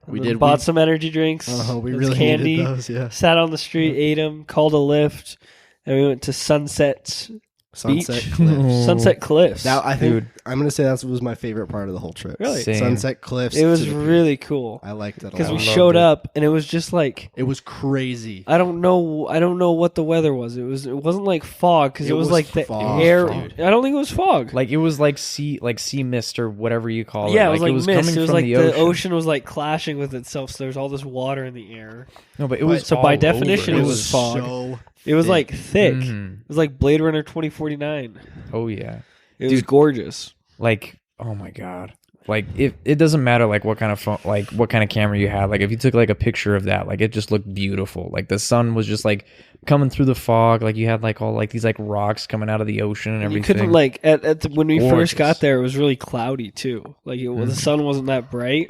We
And then
did-
bought
we-
some energy drinks.
We
those
really
candy.
needed those. Yeah.
Sat on the street, ate them, called a Lyft, and we went to Sunset
Sunset
Beach?
Cliffs.
Sunset Cliffs.
That I think
Dude.
I'm gonna say that was my favorite part of the whole trip.
Really?
Same.
Sunset Cliffs.
it was
to the beach.
really cool
I liked it a
because
lot.
we
loved
showed
it.
up and it was just like
It was crazy.
I don't know what the weather was. It wasn't like fog because
It
it was
was
like the
fog,
air.
dude.
I don't think it was fog.
Like it was like sea mist or whatever you call it.
Yeah, it was like
it was
mist.
coming
It was
from
like
the
ocean was like clashing with itself. So there's all this water in the air.
No, but it was
So by
all
definition,
over.
it was fog.
so
It was
thick.
like thick.
Mhm.
It was like Blade Runner 2049.
Oh yeah.
It was
Dude.
gorgeous.
Like, oh my god. Like it doesn't matter like what kind of phone, like what kind of camera you had. Like if you took like a picture of that, like it just looked beautiful. Like the sun was just like coming through the fog. Like you had like all like these like rocks coming out of the ocean and
You
everything.
couldn't like when we
Gorgeous.
first got there, it was really cloudy too. Like the sun wasn't that bright,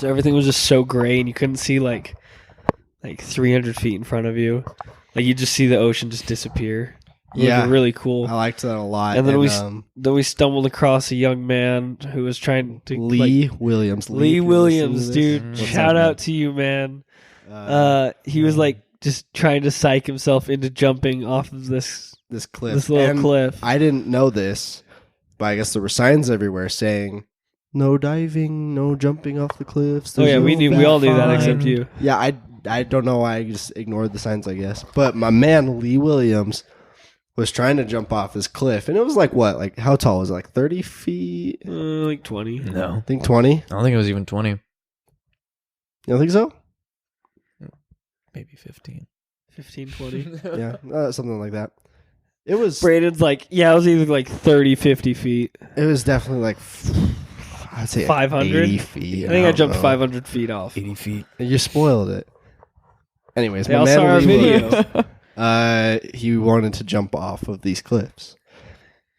so everything was just so gray, and you couldn't see like 300 feet in front of you. Like you just see the ocean just disappear. It looked
Yeah.
really cool.
I liked that a lot.
And then we stumbled across a young man who was trying to
Lee Williams.
Lee
if you're
Williams,
listening to
dude.
this, what's
Shout
up,
out to you, man.
man?
He was like just trying to psych himself into jumping off of this
This cliff.
this little
And
cliff.
I didn't know this, but I guess there were signs everywhere saying no diving, no jumping off the cliffs.
Oh yeah,
there's
we
no
knew. We all knew that
fine.
except you.
Yeah, I don't know why I just ignored the signs, I guess. But my man Lee Williams was trying to jump off this cliff, and it was like what? Like how tall was it? Like 30 feet?
Like 20.
No.
I think 20.
I don't think it was even 20.
You don't think so?
Maybe 15.
15, 20.
Yeah, something like that. It was.
Braden's like, yeah, it was either like 30, 50 feet.
It was definitely like I'd say
500?
80 feet.
I think I
don't
jumped
know.
500 feet off.
80 feet.
You spoiled it. Anyways,
They
my
all
man
saw our
Lee
video.
Williams, he wanted to jump off of these cliffs,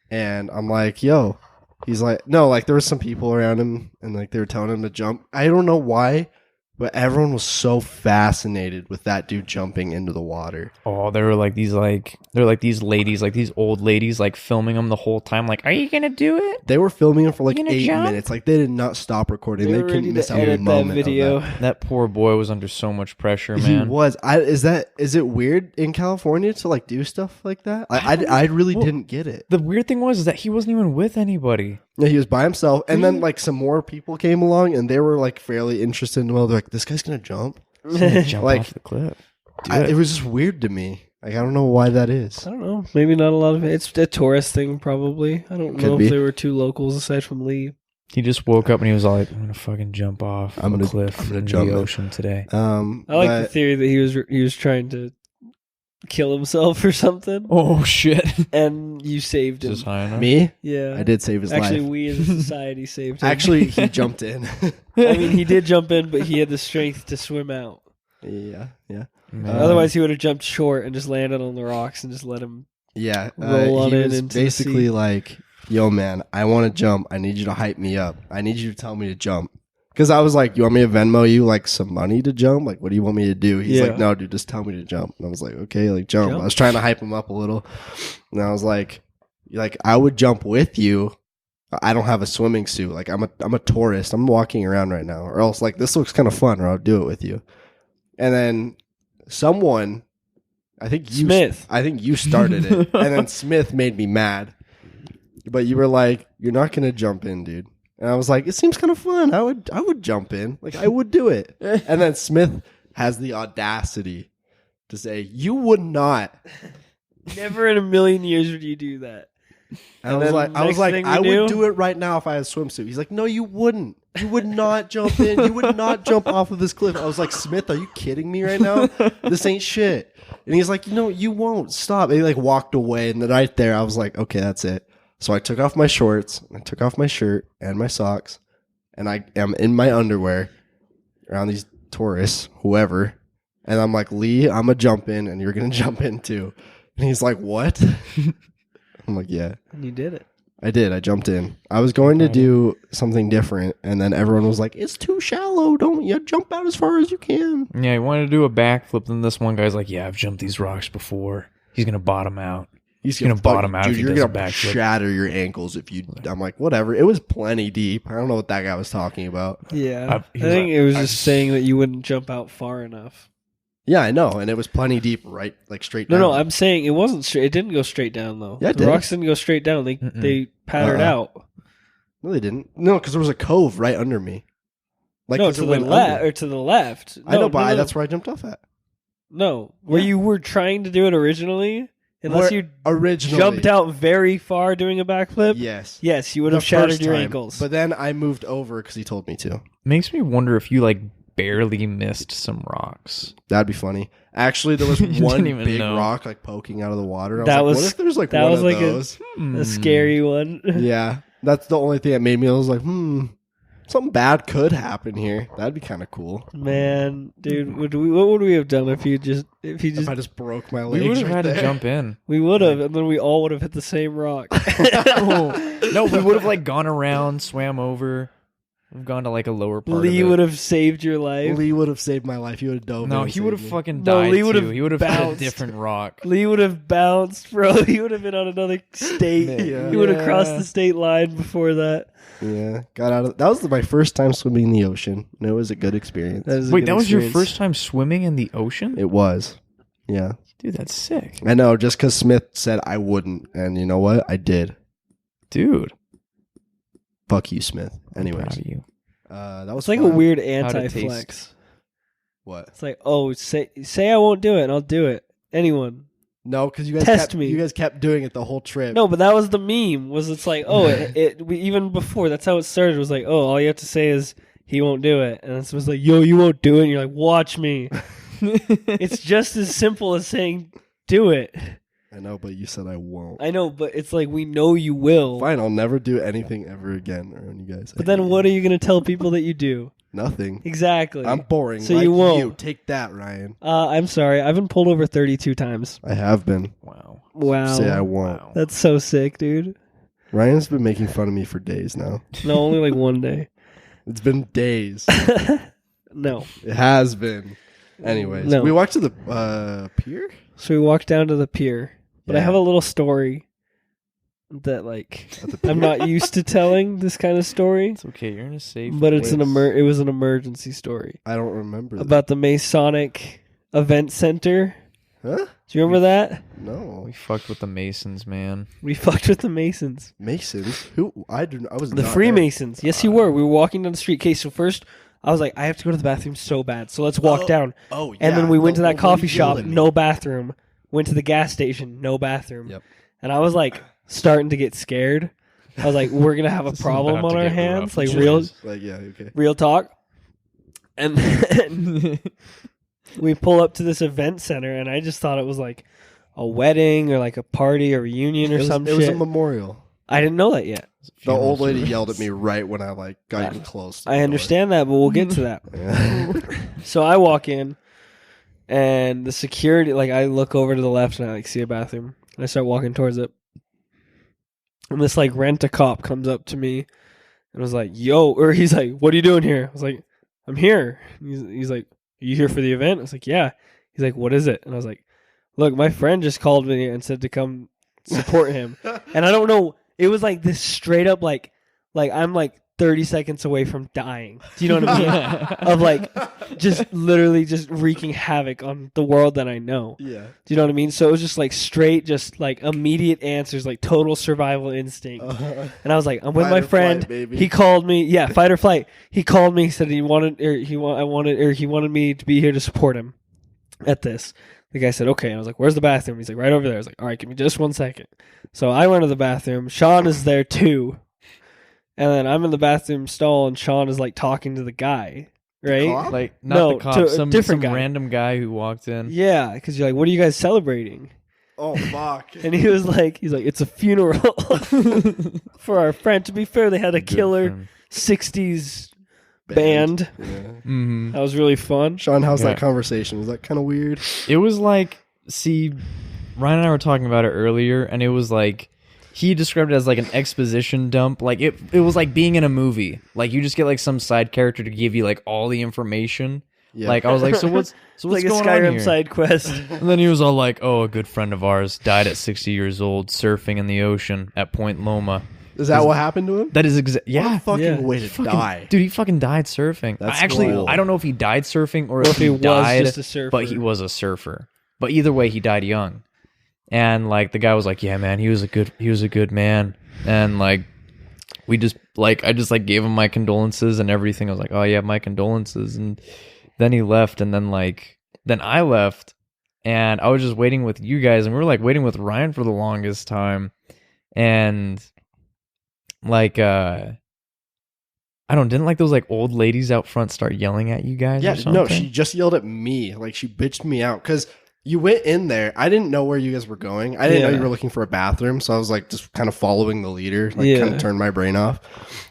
and I'm like, "Yo," he's like, "No," like there was some people around him, and like they were telling him to jump. I don't know why, but everyone was so fascinated with that dude jumping into the water.
Oh, there were these ladies, like these old ladies, like filming him the whole time. Like, are you gonna do it?
They were filming him for like
You gonna
8
jump?
minutes. Like they did not stop recording. They
were ready
couldn't miss
to
a
edit that
moment
video.
of that.
That poor boy was under so much pressure,
He
man.
was. Is it weird in California to like do stuff like that? I really didn't get it.
The weird thing was that he wasn't even with anybody.
Yeah, he was by himself, and then like some more people came along, and they were like fairly interested in. Well, they're like, "This guy's gonna jump."
Jump
Like,
off the cliff.
It was just weird to me. Like I don't know why that is.
I don't know. Maybe not a lot of it. It's a tourist thing, probably. I don't
Could
know
be.
if there were two locals aside from Lee.
He just woke up and he was all like, "I'm gonna fucking jump off
I'm
a
gonna-
cliff
I'm gonna
into
jump
the
it."
ocean today."
I like the
but-
theory that he was trying to kill himself or something,
Oh shit!
and you saved him.
Just high enough.
me.
Yeah,
I did save his
Actually,
life.
we as a society saved him.
Actually, he jumped in.
I mean, he did jump in, but he had the strength to swim out.
yeah,
Man.
Otherwise, he would have jumped short and just landed on the rocks and just let him.
yeah.
Roll on
he
it
was
into the
basically
sea.
like, "Yo, man, I want to jump. I need you to hype me up. I need you to tell me to jump." Because I was like, you want me to Venmo you like some money to jump? Like, what do you want me to do? He's
Yeah.
like, no, dude, just tell me to jump. And I was like, okay, like jump.
Jump?
I was trying to hype him up a little. And I was like, I would jump with you. I don't have a swimming suit. Like I'm a tourist. I'm walking around right now. Or else like this looks kind of fun, or I'll do it with you. And then someone, I think you started it. And then Smith made me mad. But you were like, you're not gonna jump in, dude. And I was like, it seems kind of fun. I would jump in. Like, I would do it. And then Smith has the audacity to say, you would not.
Never in a million years would you do that.
And I was like, I would do it right now if I had a swimsuit. He's like, no, you wouldn't. You would not jump in. You would not jump off of this cliff. I was like, Smith, are you kidding me right now? This ain't shit. And he's like, no, you won't. Stop. And he like walked away. And then right there, I was like, okay, that's it. So I took off my shorts, I took off my shirt and my socks, and I am in my underwear around these tourists, whoever. And I'm like, Lee, I'm going to jump in, and you're going to jump in too. And he's like, what? I'm like, yeah.
And you did it.
I did. I jumped in. I was going to do something different, and then everyone was like, it's too shallow. Don't you jump out as far as you can.
Yeah, he wanted to do a backflip, and this one guy's like, yeah, I've jumped these rocks before. He's going to bottom out.
He's
gonna bottom out
dude,
if he
you're
does a
gonna
backflip.
shatter your ankles if you. I'm like, whatever. It was plenty deep. I don't know what that guy was talking about.
Yeah. I think it was just saying that you wouldn't jump out far enough.
Yeah, I know, and it was plenty deep, right? Like straight down.
No, I'm saying it wasn't straight. It didn't go straight down though.
Yeah, it
the
did.
rocks didn't go straight down. They pattered out.
No, they didn't. No, because there was a cove right under me. Like
No,
'cause
to
it
the
went
left
under.
or to the left.
I know, but
no.
that's where I jumped off at.
No, where
Yeah.
you were trying to do it originally, unless you
Originally
jumped out very far doing a backflip.
Yes.
Yes, you would have
The
shattered
first
your
time,
ankles.
But then I moved over because he told me to.
Makes me wonder if you like barely missed some rocks.
That'd be funny. Actually, there was
You
one
didn't even
big
know.
rock like poking out of the water. I
That
was like,
was-
what if there's like
that
one
was
of
like
those?
a scary one.
Yeah, that's the only thing that made me. I was like, something bad could happen here. That'd be kind of cool.
Man, dude, what would we have done if
If I just broke my leg,
We would have had to jump in.
we would have, and then we all would have hit the same rock.
No, we would have like gone around, swam over, we've gone to like a lower part.
Lee
of it.
would have saved your life.
Lee would have saved my life. He would have dove.
No,
in and
he would have
saved me.
fucking
No,
died
Lee would
too.
have
He would have hit a
bounced.
different rock.
Lee would have bounced, bro. He would have been on another state.
Yeah.
He would have crossed the state line before that.
Yeah, got out of. That was my first time swimming in the ocean, and it was a good experience.
That is a
Wait,
good
that was your
experience.
first time swimming in the ocean?
It was. Yeah,
Dude, that's sick.
I know. Just because Smith said I wouldn't, and you know what? I did.
Dude.
Fuck you, Smith.
I'm
Anyways,
proud of you.
that was
It's like
fun.
a weird
How'd it
anti-flex.
What?
It's like, oh, say I won't do it, and I'll do it. Anyone?
No, because you guys
Test
kept,
me.
You guys kept doing it the whole trip.
No, but that was the meme. Was it's like, oh, we even before that's how it started. Was like, oh, all you have to say is he won't do it, and it was like, yo, you won't do it. And you're like, watch me. It's just as simple as saying, do it.
I know, but you said I won't.
I know, but it's like we know you will.
Fine, I'll never do anything ever again around you guys.
But then what are you going to tell people that you do?
Nothing.
Exactly.
I'm boring.
So
like
you won't.
Take that, Ryan.
I'm sorry. I've been pulled over 32 times.
I have been.
Wow.
Wow.
Say I won't.
Wow.
That's so sick, dude.
Ryan's been making fun of me for days now.
No, only like one day.
It's been days.
No.
It has been. Anyways,
No.
we walked to the pier.
So we walked down to the pier. But I
Yeah.
have a little story that like
At the pier.
I'm not used to telling this kind of story,
It's okay. You're in a safe
but it's
place.
it was an emergency story
I don't remember.
about the Masonic Event Center.
Huh?
Do you remember that?
No.
We fucked with the Masons, man.
We fucked with the Masons.
Masons? Who? I was
The
not
Freemasons. Yes, you were. We were walking down the street. Okay, so first I was like, I have to go to the bathroom so bad. So let's walk down.
There. Oh, yeah.
And then we went to
The
that
old
coffee
lady
shop,
yelled at me.
no bathroom. Went to the gas station, no bathroom.
Yep.
And I was like starting to get scared. I was like, we're going to have a
This is
problem
about
on
to
our
get
hands.
rough.
Like
Jeez.
Like, yeah, okay.
real talk. And then we pull up to this event center, and I just thought it was like a wedding or like a party or reunion or some
It was a
shit.
memorial.
I didn't know that yet.
The old lady yelled at me right when I like got even close. to
I
the
understand that, but we'll get to that.
door. Yeah.
So I walk in, and the security, like I look over to the left, and I like see a bathroom, and I start walking towards it. And this like rent-a-cop comes up to me, and was like, "Yo," or he's like, "What are you doing here?" I was like, "I'm here." He's like, "Are you here for the event?" I was like, "Yeah." He's like, "What is it?" And I was like, "Look, my friend just called me and said to come support him." And I don't know, it was like this straight up like I'm like 30 seconds away from dying. Do you know what I mean? Of like just literally just wreaking havoc on the world that I know.
Yeah.
Do you know what I mean? So it was just like straight, just like immediate answers, like total survival instinct. And I was like, I'm with my friend.
Flight, baby.
He called me. Yeah, fight or flight. He called me. He said he wanted me to be here to support him at this. The guy said, okay. And I was like, where's the bathroom? He's like, right over there. I was like, all right, give me just 1 second. So I went to the bathroom. Sean is there too. And then I'm in the bathroom stall, and Sean is like talking to the guy, right?
cop?
Like, not
No,
the cop,
to a
some
different guy.
random guy who walked in.
Yeah, because you're like, what are you guys celebrating?
Oh fuck.
And he's like, it's a funeral for our friend. To be fair, they had a killer 60s band.
Yeah.
Mm-hmm.
That was really fun.
Sean, how's
Yeah.
that conversation? Was that kind of weird?
It was like, see, Ryan and I were talking about it earlier, and it was like, he described it as like an exposition dump. Like it was like being in a movie. Like you just get like some side character to give you like all the information.
Yeah.
Like I was like, so what's
Like a
going on
Skyrim
here?
side quest.
And then he was all like, oh, a good friend of ours died at 60 years old surfing in the ocean at Point Loma.
Is that what happened to him?
That is
What
yeah.
a fucking
yeah.
way to
Fucking-
die.
Dude, he fucking died surfing.
That's
Actually,
wild.
I don't know if he died surfing or
Or
if
if he
he
was
died,
just a surfer.
but he was a surfer. But either way, he died young. And like the guy was like, yeah, man, he was a good man. And like we just like I just like gave him my condolences and everything. I was like, oh yeah, my condolences. And then he left, and then I left, and I was just waiting with you guys, and we were like waiting with Ryan for the longest time. And like I didn't like those like old ladies out front start yelling at you guys
Yeah,
or something?
no, she just yelled at me. Like she bitched me out because you went in there. I didn't know where you guys were going. I didn't know
Yeah.
you were looking for a bathroom, so I was like just kind of following the leader, like
Yeah.
kind of turned my brain off.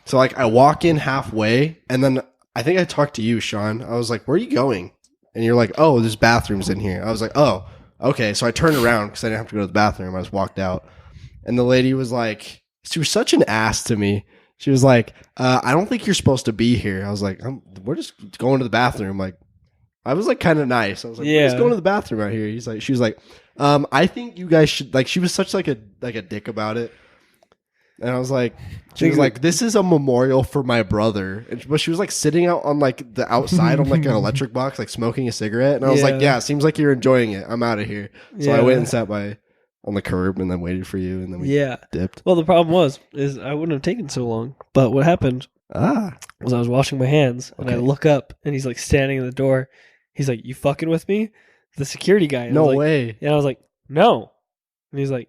So like I walk in halfway, and then I think I talked to you, Sean. I was like, "Where are you going?" And you're like, "Oh, there's bathrooms in here." I was like, "Oh, okay." So I turned around because I didn't have to go to the bathroom. I just walked out, and the lady was like, she was such an ass to me. She was like, I don't think you're supposed to be here. I was like, we're just going to the bathroom. Like, I was like kind of nice. I was like, we're just
Yeah.
going to the bathroom out here. She was like, I think you guys should, like, she was such like a dick about it. And I was like, she was like, this is a memorial for my brother. But she was like sitting out on like the outside on like an electric box, like smoking a cigarette. And I was like,
Yeah.
yeah, it seems like you're enjoying it. I'm out of here. So I
Yeah.
went and sat on the curb and then waited for you. And then we
Yeah.
dipped.
Well, the problem is I wouldn't have taken so long. But what happened was I was washing my hands, and I
Okay.
look up, and he's like standing in the door. He's like, "You fucking with me?" The security guy. And I
No
was like,
way.
And I was like, "No." And he's like,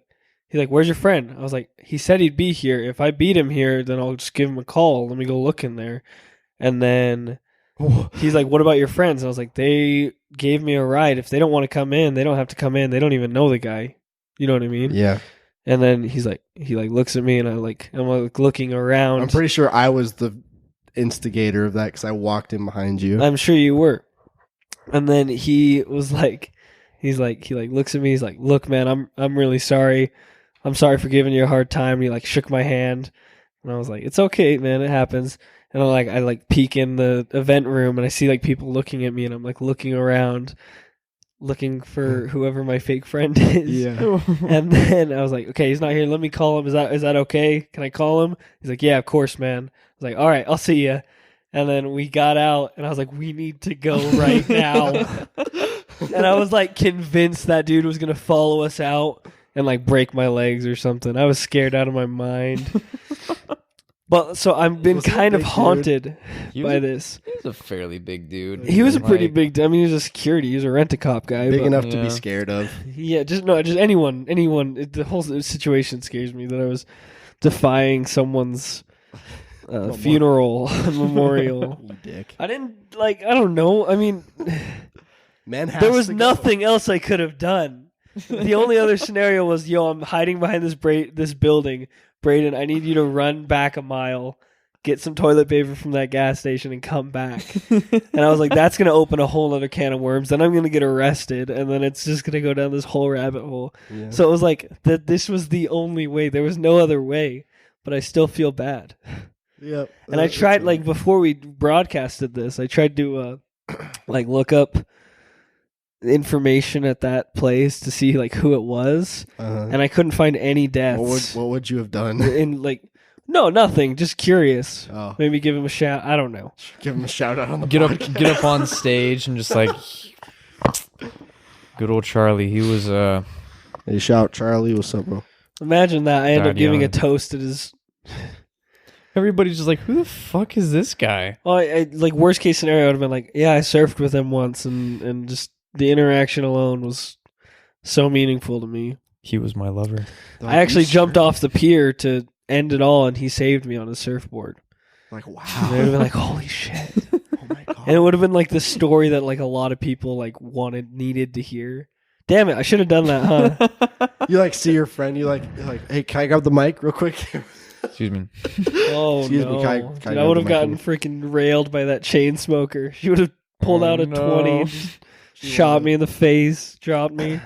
"Where's your friend?" I was like, "He said he'd be here. If I beat him here, then I'll just give him a call. Let me go look in there." And then he's like, "What about your friends?" And I was like, "They gave me a ride. If they don't want to come in, they don't have to come in. They don't even know the guy." You know what I mean?
Yeah.
And then he looks at me, and I'm like looking around.
I'm pretty sure I was the instigator of that because I walked in behind you.
I'm sure you were. And then he was like, he looks at me. He's like, "Look, man, I'm really sorry. I'm sorry for giving you a hard time." And he like shook my hand, and I was like, "It's okay, man. It happens." And I peek in the event room, and I see like people looking at me, and I'm like looking around, looking for whoever my fake friend is.
Yeah.
And then I was like, "Okay, he's not here. Let me call him. Is that okay? Can I call him?" He's like, "Yeah, of course, man." I was like, "All right, I'll see you." And then we got out, and I was like, "We need to go right now." And I was like convinced that dude was gonna follow us out and like break my legs or something. I was scared out of my mind. But so I've been
Was he a
kind of
big dude?
haunted
He was
by
a-
this.
He's a fairly big dude.
He was a pretty
Like,
big. I mean, he was a security. He was a rent-a-cop guy.
Big
but-
enough to
Yeah.
be scared of.
Yeah, just anyone. The whole situation scares me that I was defying someone's funeral memorial.
You dick.
I didn't I don't know. I mean,
Man, has
there was
to go.
nothing else I could have done. The only other scenario was, I'm hiding behind this building. Braden, I need you to run back a mile, get some toilet paper from that gas station, and come back. And I was like, that's going to open a whole other can of worms. Then I'm going to get arrested, and then it's just going to go down this whole rabbit hole.
Yeah.
So it was like, this was the only way. There was no other way, but I still feel bad.
Yep.
And I tried, like, before we broadcasted this, I tried to, like, look up information at that place to see, like, who it was. And I couldn't find any deaths.
What would you have done?
In, like, no, nothing. Just curious.
Oh.
Maybe give him a shout. I don't know.
Give him a shout out on the
Get
podcast.
up on stage and just like, good old Charlie. He was
Hey, shout Charlie. What's up, bro?
Imagine that. I end up
Died
giving a
young.
toast at his.
everybody's just like, who the fuck is this guy?
Well, like, worst case scenario, I would have been like, yeah, I surfed with him once, and just the interaction alone was so meaningful to me.
He was my lover.
I actually jumped off the pier to end it all, and he saved me on his surfboard.
Like, wow.
And I would have been like, holy shit.
Oh my god.
And it would have been like the story that like a lot of people like needed to hear. Damn it, I should have done that, huh?
You like see your friend. You're like, hey, can I grab the mic real quick?
Excuse me.
Oh
Excuse me,
no.
can I
Dude,
grab
I would
the
have
mic
gotten
real
freaking railed by that chain smoker. She would have pulled
Oh,
out a
no.
20 and just shot me in the face, dropped me.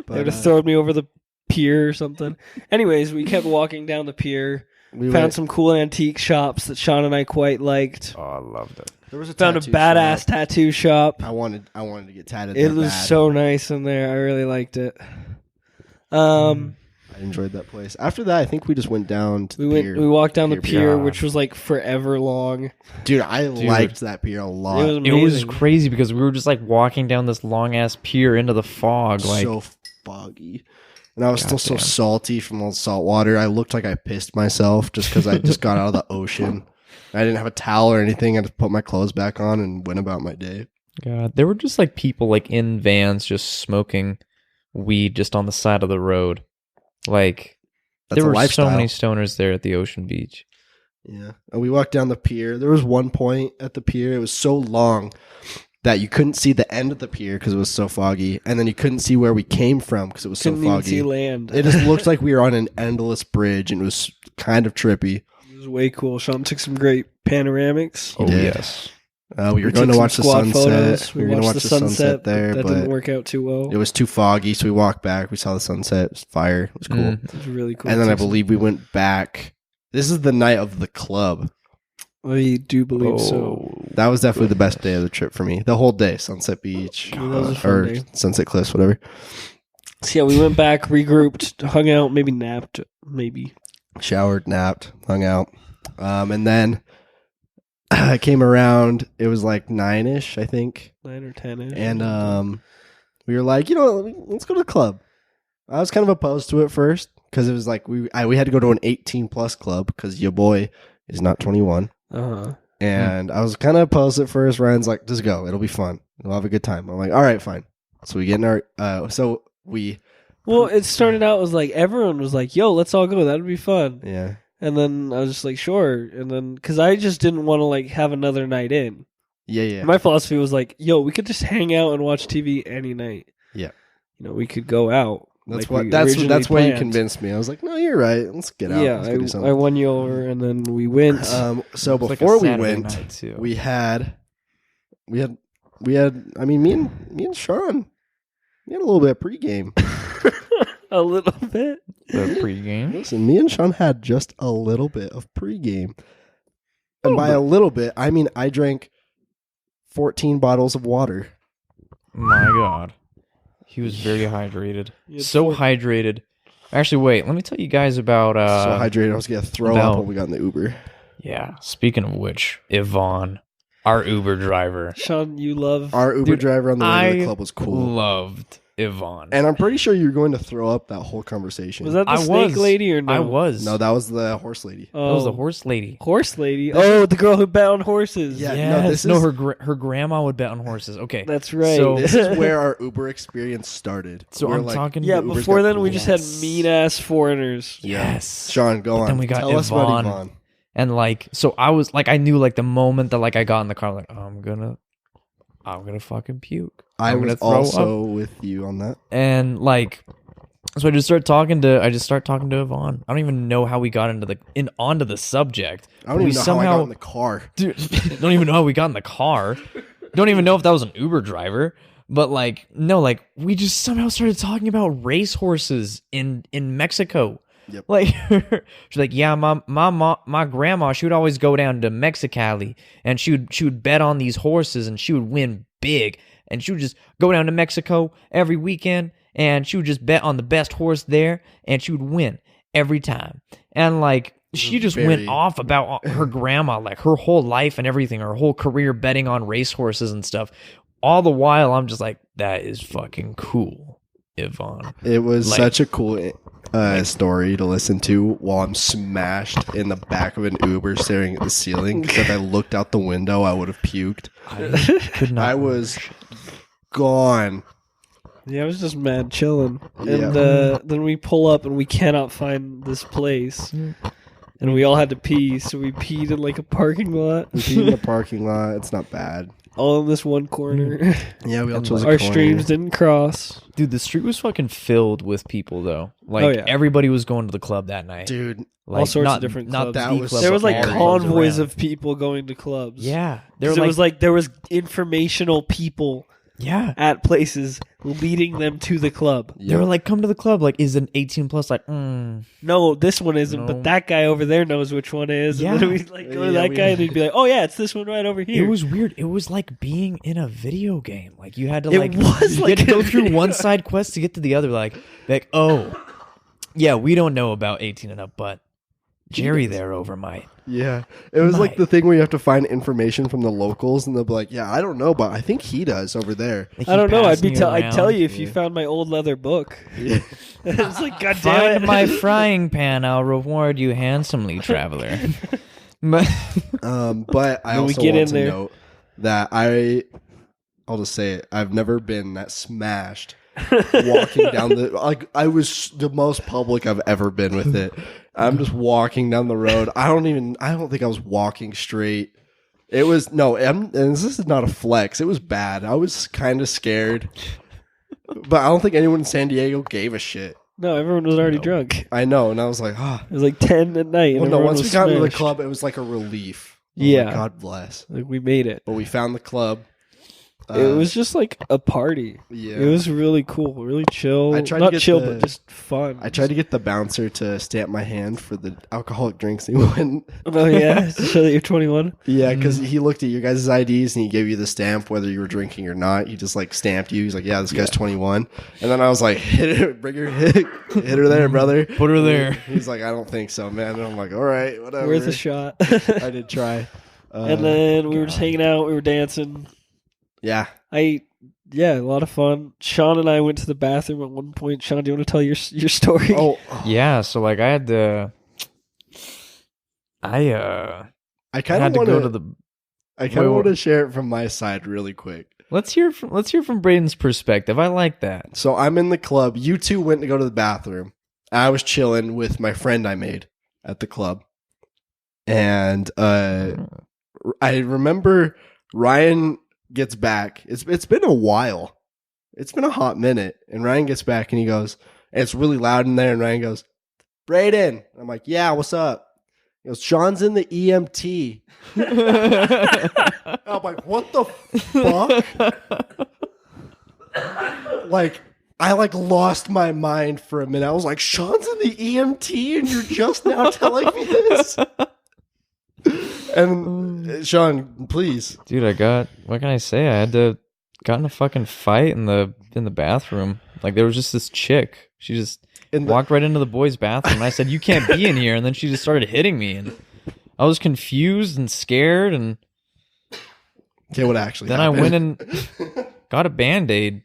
They would have thrown me over the pier or something. Anyways, we kept walking down the pier.
we
Found
went-
some cool antique shops that Sean and I quite liked.
Oh, I loved it.
There was a
Found a
tattoo
badass
shop.
tattoo shop.
I wanted to get tatted.
It
that
was
bad.
so nice in there. I really liked it.
I enjoyed that place. After that, I think we just went down to the pier.
We walked down the pier,
God.
which was like forever long.
Dude, I liked that pier a lot.
It was
It
amazing.
was crazy because we were just like walking down this long ass pier into the fog. Like,
so foggy. And I was still so
Goddamn.
salty from all the salt water. I looked like I pissed myself just because I just got out of the ocean. I didn't have a towel or anything. I just put my clothes back on and went about my day.
God, there were just like people like in vans just smoking weed just on the side of the road. Like,
That's
there
a
were
lifestyle.
so many stoners there at the ocean beach.
Yeah. And we walked down the pier. There was one point at the pier. It was so long that you couldn't see the end of the pier because it was so foggy. And then you couldn't see where we came from because it was
Couldn't
so
even
foggy.
see land.
It just looked like we were on an endless bridge and it was kind of trippy.
It was way cool. Sean took some great panoramics.
Oh,
did.
yes.
We were
We
going
took
to
some
watch the
squad
sunset.
photos.
We were going to watch the sunset there,
That
but
didn't work out too well.
it was too foggy, so we walked back. We saw the sunset. It was fire. It was cool.
Mm.
It was really cool.
And then I
Took some-
believe we went back. This is the night of the club.
I do believe
Oh.
so.
That was definitely the best day of the trip for me. The whole day, Sunset Beach,
Yeah, that was a fun
or
day.
Sunset Cliffs, whatever.
So yeah, we went back, regrouped, hung out, maybe napped, maybe.
Showered, napped, hung out. And then I came around. It was like 9-ish, I think.
9 or 10-ish.
And we were like, let's go to the club. I was kind of opposed to it first because it was like we had to go to an 18-plus club because your boy is not 21.
Uh-huh.
And I was kind of opposed at first. Ryan's like, just go. It'll be fun. We'll have a good time. I'm like, all right, fine. So we get in our
Well, it started out as like everyone was like, yo, let's all go. That'd be fun.
yeah.
And then I was just like, sure. And then, because I just didn't want to like have another night in.
Yeah.
My philosophy was like, yo, we could just hang out and watch TV any night.
Yeah.
We could go out.
That's
like we
that's
originally
why you
planned.
convinced me. I was like, no, you're right. Let's get out.
Yeah,
Let's go do
I
something.
won you over, and then we went.
So
It's like a
before we
Saturday
went,
night, too.
we had. I mean, me and Sean, we had a little bit of pregame.
A little bit.
The pregame.
Listen, me and Sean had just a little bit of pregame, and by a little bit, I mean I drank 14 bottles of water.
My God. He was very hydrated.
You had
So
4
hydrated. Actually, wait. Let me tell you guys about.
So hydrated, I was gonna throw up
about-
when we got in the Uber.
Yeah. Speaking of which, Yvonne, our Uber driver,
Sean, you love.
Our Uber
Dude,
driver on the way to the
I
club was cool,
loved Yvonne.
and I'm pretty sure you were going to throw up that whole conversation.
Was that the
I
snake
was.
lady or no?
I was.
No, that was the horse lady.
Oh,
That was the horse lady.
horse lady. Oh, the girl who bet on horses.
Yeah,
Yes.
no, this
no,
is-
her grandma would bet on horses. Okay.
That's right.
So-
This is where our Uber experience started.
So
We're
I'm
like,
talking.
Yeah,
Uber's
before
got
then we just had
Yes.
mean ass foreigners.
Yes.
Sean, go on.
then we got
Tell us about
Yvonne.
Yvonne.
And like, so I was like, I knew like the moment that like I got in the car, like I'm gonna fucking puke.
I
I'm gonna
was
throw
also with you on that.
And like, so I just start talking to Yvonne. I don't even know how we got onto the subject.
I don't even know how I got in the car.
Dude, don't even know how we got in the car. Don't even know if that was an Uber driver. But like, no, like we just somehow started talking about racehorses in Mexico.
Yep.
Like she's like, yeah, my grandma, she would always go down to Mexicali and she would bet on these horses and she would win big. And she would just go down to Mexico every weekend and she would just bet on the best horse there and she would win every time. And like she just went off about her grandma, like her whole life and everything, her whole career betting on racehorses and stuff. All the while, I'm just like, that is fucking cool, Yvonne.
It was such a cool story to listen to while I'm smashed in the back of an Uber staring at the ceiling. Because if I looked out the window, I would have puked.
I could not.
I was gone.
Yeah, I was just mad chilling. And
Yeah.
then we pull up and we cannot find this place. And we all had to pee, so we peed in like a parking lot.
We peed in the parking lot. It's not bad.
All in this one corner.
Yeah, we all chose
Our
a corner.
streams didn't cross.
Dude, the street was fucking filled with people, though. Like, everybody was going to the club that night.
Dude,
Like,
all sorts of different clubs.
that was
There was like
all
convoys
around.
of people going to clubs.
Yeah.
It was like there was informational people
yeah.
at places leading them to the club.
They were like, come to the club. Like, is an 18 plus? Like,
No, this one isn't,
No.
but that guy over there knows which one is.
Yeah.
And then we'd like go to that guy and he'd be like, oh yeah, it's this one right over here.
It was weird. It was like being in a video game. Like, you had to
It
like,
was
you
like
had to
a
go through
video
one side quest to get to the other. Like, oh, yeah, we don't know about 18 and up, but Jerry there over might.
Yeah. It was like the thing where you have to find information from the locals and they'll be like, yeah, I don't know, but I think he does over there.
Like,
I don't know. I'd
passing you
I'd tell
around.
you if you found my old leather book.
Yeah.
It's like, God damn
Find
it.
my frying pan. I'll reward you handsomely, traveler. But
But I
When we
also
get
want
in
to
there-
note that I'll just say it. I've never been that smashed walking down the like I was the most public I've ever been with it. I'm just walking down the road. I don't think I was walking straight. It was and this is not a flex. It was bad. I was kind of scared. But I don't think anyone in San Diego gave a shit.
No, everyone was already drunk.
I know, and I was like,
It was like 10 at night. and
Well, no,
everyone
once we
was
got into the
smashed.
club, it was like a relief.
Yeah.
Like, God bless.
Like, we made it.
But we found the club.
It was just like a party.
Yeah.
It was really cool, really chill.
I tried to
Not
get
chill,
the-
but just fun.
I tried to get the bouncer to stamp my hand for the alcoholic drinks. He wouldn't.
Oh yeah, to show that you're 21.
Yeah, because he looked at your guys' IDs and he gave you the stamp whether you were drinking or not. He just like stamped you. He's like, "Yeah, this guy's 21." And then I was like, "Hit her, bring her, hit her there, brother.
put her there.
He's like, "I don't think so, man." And I'm like, "All right, whatever."
Worth a shot.
I did try.
And then we were just hanging out. We were dancing.
Yeah,
A lot of fun. Sean and I went to the bathroom at one point. Sean, do you want to tell your story?
Oh,
Yeah, so like I had to. I
I kind
had
of
to
want
go
to.
to the.
I kind of
Wait,
want to share it from my side really quick.
Let's hear from Braden's perspective. I like that.
So I'm in the club. You two went to go to the bathroom. I was chilling with my friend I made at the club. And I remember Ryan gets back. It's been a while. It's been a hot minute. And Ryan gets back and he goes, and it's really loud in there. And Ryan goes, Braden. I'm like, yeah, what's up? He goes, Sean's in the EMT. I'm like, what the fuck? Like, I like lost my mind for a minute. I was like, Sean's in the EMT and you're just now telling me this? And Sean, please.
Dude, what can I say? I got in a fucking fight in the bathroom. Like there was just this chick. She just walked right into the boys' bathroom and I said, "You can't be in here." And then she just started hitting me and I was confused and scared and
Okay, what actually
then
happened?
I went and got a Band-Aid.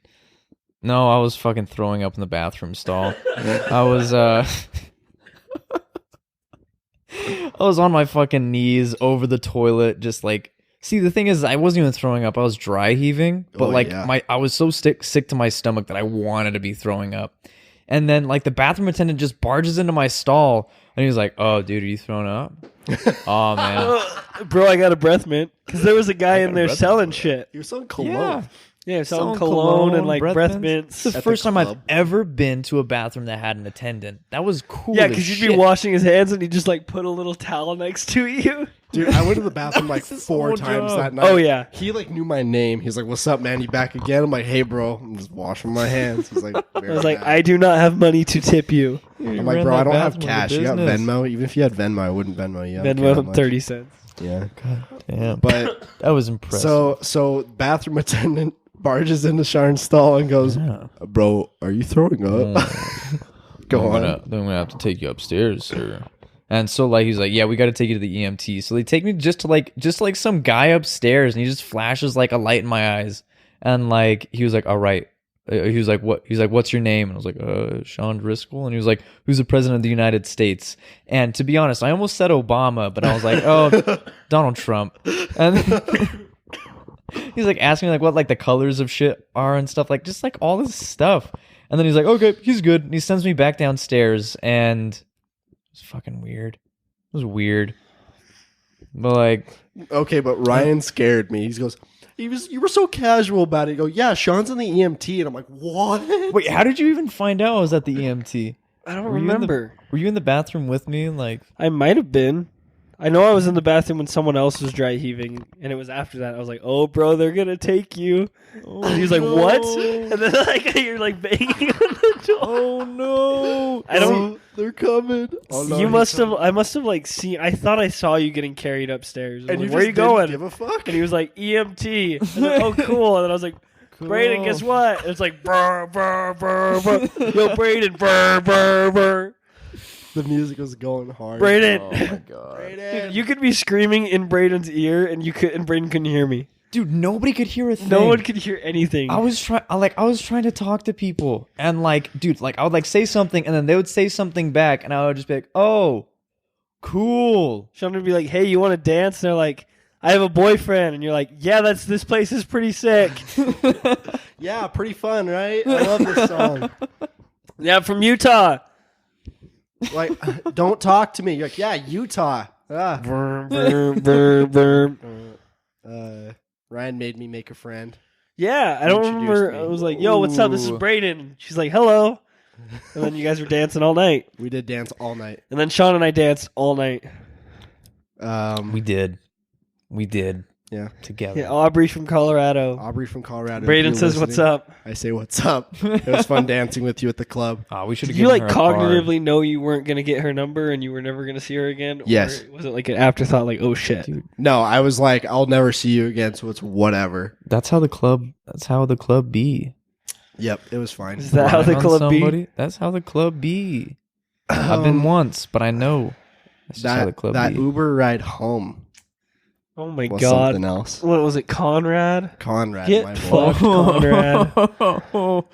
No, I was fucking throwing up in the bathroom stall. I was I was on my fucking knees over the toilet, just like. See, the thing is, I wasn't even throwing up. I was dry heaving, but I was so sick to my stomach that I wanted to be throwing up. And then, like, the bathroom attendant just barges into my stall, and he's like, "Oh, dude, are you throwing up?" Oh man,
Bro, I got a breath mint because there was a guy in there selling shit.
You're so cologne.
yeah.
Yeah, selling
Selling
cologne and like breath mints.
It's the
At
first
the
time I've
club.
ever been to a bathroom that had an attendant. That was cool.
Yeah,
as
because you'd
shit.
be washing his hands and he'd just like put a little towel next to you.
Dude, I went to the bathroom like
his
4
whole
times
job.
that night.
Oh, yeah.
He like knew my name. He's like, "What's up, man? You back again?" I'm like, "Hey, bro, I'm just washing my hands." He's like,
I was like, I do not have money to tip you.
I'm like, bro, I don't have cash. You got Venmo? Even if you had Venmo, I wouldn't Venmo you. I don't care
Venmo
that
him
much.
30 cents.
Yeah,
Damn,
but
that was impressive.
so bathroom attendant barges into Sharon's stall and goes,
Yeah.
"Bro, are you throwing up?" Go on.
Then I'm gonna have to take you upstairs, sir. And so like he's like, yeah, we got to take you to the EMT. So they take me just to some guy upstairs, and he just flashes like a light in my eyes, and like he was like, all right. He was like, what? He's like, what's your name? And I was like, Sean Driscoll. And he was like, who's the president of the United States? And to be honest, I almost said Obama, but I was like, oh, Donald Trump. And he's like asking me like what like the colors of shit are and stuff, like just like all this stuff. And then he's like, okay, he's good. And he sends me back downstairs, and it was fucking weird. It was weird. But like,
Okay, but Ryan scared me. He goes, you were so casual about it. You go, yeah, Sean's in the EMT, and I'm like, what?
wait, how did you even find out I was at the EMT?
I don't
Were you in the-
remember.
Were you in the bathroom with me? Like,
I might have been. I know I was in the bathroom when someone else was dry heaving, and it was after that. I was like, "Oh, bro, they're gonna take you." And he was like, "What?" And then like you're like banging on the door.
oh no!
I don't.
They're coming. Oh, no,
You
he's
must have.
coming.
I must have like seen. I thought I saw you getting carried upstairs. I was
And
like,
you
where are
just
you going?
didn't give a fuck.
And he was like, EMT. I was like, oh, cool. And then I was like, Brayden, guess what? And it's like, brr, brr, brr, brr. Yo, Brayden, brr, brr, brr.
The music was going hard.
Brayden.
Oh my god,
Brayden.
You could be screaming in Brayden's ear, and Brayden couldn't hear me.
dude! Nobody could hear a thing.
No one could hear anything.
I was trying to talk to people, and like, dude, like I would like say something, and then they would say something back, and I would just be like, "Oh, cool."
Sean would be like, hey, you want to dance? And they're like, I have a boyfriend. And you're like, yeah, this place is pretty sick.
Yeah, pretty fun, right? I love this song.
Yeah, I'm from Utah.
Like, don't talk to me. You're like, yeah, Utah. Ah.
Brr, brr, brr, brr.
Ryan made me make a friend.
Yeah, I don't
Introduced
remember.
me.
I was like, yo, what's up? This is
Ooh.
Brayden. She's like, hello. And then you guys were dancing all night.
We did dance all night.
And then Sean and I danced all night.
We did
Yeah.
together.
Yeah, Aubrey from Colorado.
Aubrey from Colorado. if
Brayden
you're
says, what's
listening,
up?
I say, what's up? It was fun dancing with you at the club.
Oh, we should
Did
have
you like
her a card.
cognitively know you weren't going to get her number and you were never going to see her again? Or
Yes.
was it like an afterthought, like, oh shit?
Dude,
No, I was like, I'll never see you again, so it's whatever.
that's how the club be.
Yep, it was fine.
Is that how the
Relying on
club be?
somebody, that's how the club be. I've been once, but I know that's just how the club
that
be.
Uber ride home
Oh my
was
god.
something else.
What was it, Conrad?
Conrad,
Get
my
fucked.
boy.
Conrad.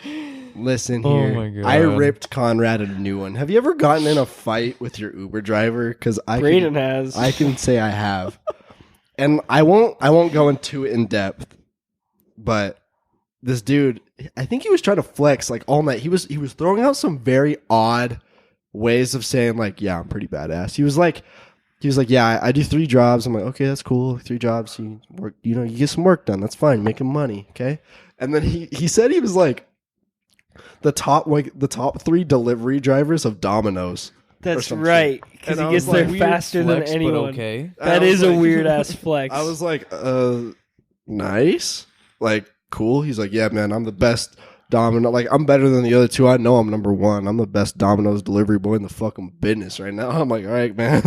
Listen
Oh
here.
my God.
I ripped Conrad a new one. Have you ever gotten in a fight with your Uber driver? Because
Brayden has.
I can say I have, and I won't go into it in depth. But this dude, I think he was trying to flex like all night. He was throwing out some very odd ways of saying like, yeah, I'm pretty badass. He was like, yeah, I do 3 jobs. I'm like, okay, that's cool. 3 jobs. You work, you get some work done. That's fine. Making money. Okay. And then he said he was like the top 3 delivery drivers of Domino's.
That's
some
right.
shit.
Because
And
he
I
gets
was
there
like,
faster than
Flex, but
anyone.
okay.
That
I was
is a
like-
weird ass flex.
I was like, nice. Like, cool. He's like, yeah, man, I'm the best Domino. Like, I'm better than the other 2. I know I'm number 1. I'm the best Domino's delivery boy in the fucking business right now. I'm like, all right, man,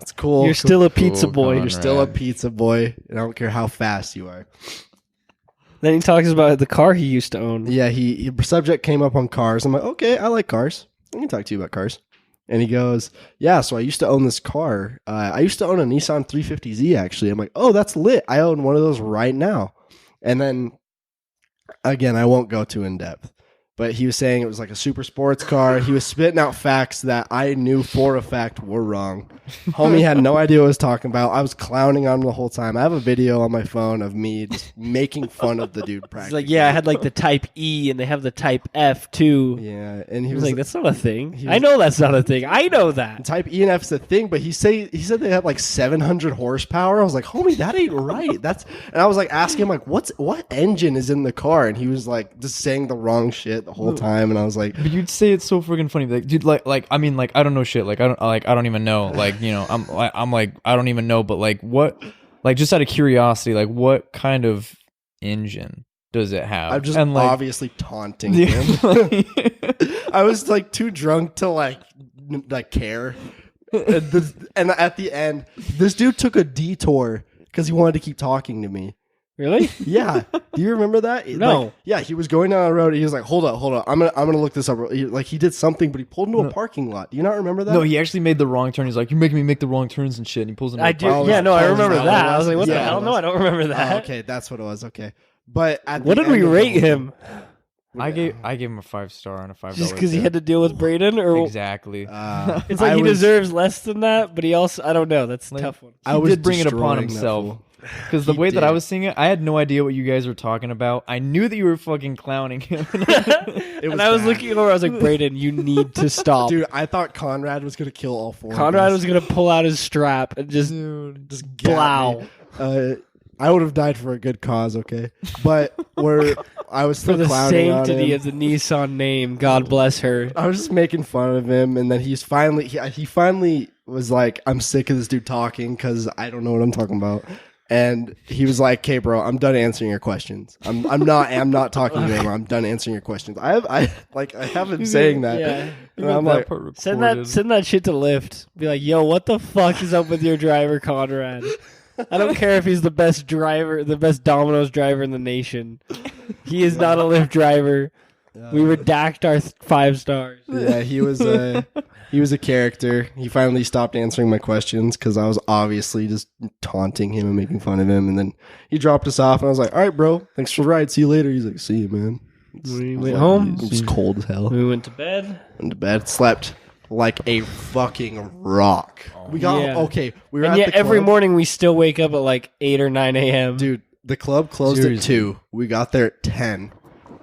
it's cool.
You're still a pizza
Cool,
boy.
Conrad.
You're still a pizza boy. And I don't care how fast you are.
Then he talks about the car he used to own.
Yeah, subject came up on cars. I'm like, okay, I like cars. I can talk to you about cars. And he goes, yeah, so I used to own this car. I used to own a Nissan 350Z, actually. I'm like, oh, that's lit. I own one of those right now. And then, again, I won't go too in depth. But he was saying it was like a super sports car. He was spitting out facts that I knew for a fact were wrong. Homie had no idea what I was talking about. I was clowning on him the whole time. I have a video on my phone of me just making fun of the dude
He's
practically.
like, yeah, I had like the type E and they have the type F too.
Yeah, and
He was like, that's not a thing.
he
I
was-
know that's not a thing. I know that.
Type E and F is a thing, but he said they had like 700 horsepower. I was like, homie, that ain't right. And I was like asking him like, what engine is in the car? And he was like just saying the wrong shit the whole time. And I was like,
But you'd say it's so freaking funny, like, dude, I mean, like, I don't know shit, like, I don't even know, like, you know, I'm like, I don't even know, but like, what, like, just out of curiosity, like, what kind of engine does it have?
I'm just
and, like,
obviously taunting him. I was like too drunk to like care. And at the end, this dude took a detour because he wanted to keep talking to me.
Really?
Yeah. Do you remember that?
No.
Like, yeah, he was going down the road. And he was like, "Hold up. I'm gonna look this up." He did something, but he pulled into a parking lot. Do you not remember that?
No, he actually made the wrong turn. He's like, "You're making me make the wrong turns and shit." And he pulls into.
I
a
do.
parking
Yeah,
lot.
no, I
Oh,
remember
is that what
that.
it
I was like, what
was?
the
Yeah,
hell?
it
No,
was.
I don't remember
Oh,
that.
okay, that's what it was. Okay, but at
What
the
did we
end of the
rate
whole
him?
I gave him a 5-star on a $5.
Just because he had to deal with Braden? Or
exactly.
it's like
I
he
was-
deserves less than that, but he also, I don't know. That's a
Like,
tough one.
I
He
was
did bring it upon
destroying that
himself.
fool.
Because the
He
way that I
did.
was seeing it, I had no idea what you guys were talking about. I knew that you were fucking clowning him.
And I was
bad.
looking over, I was like, Braden, you need to stop.
Dude, I thought Conrad was gonna kill all four.
Conrad
of
was
us.
going to pull out his strap and just
just get
blow.
me. I would have died for a good cause, okay? But I was
For
still
the
clowning on
sanctity
him.
of the Nissan name. God bless her.
I was just making fun of him, and then he finally was like, "I'm sick of this dude talking because I don't know what I'm talking about." And he was like, "Okay, bro, I'm done answering your questions. I'm not talking to you anymore. I'm done answering your questions." I have him saying that.
Yeah.
And I'm like,
Send that shit to Lyft. Be like, yo, what the fuck is up with your driver, Conrad? I don't care if he's the best driver, the best Domino's driver in the nation. He is not a Lyft driver. We redact our 5 stars.
yeah, he was a character. He finally stopped answering my questions because I was obviously just taunting him and making fun of him. And then he dropped us off, and I was like, "All right, bro, thanks for the ride. See you later." He's like, "See you, man."
We
I was
went
like,
home.
It was cold as hell.
We went to bed.
Went to bed, slept like a fucking rock. We got
Yeah.
okay. We were
And
at
yet
the
every
club.
morning we still wake up at like 8 or 9 a.m.
Dude, the club closed
Seriously.
at 2. We got there at 10,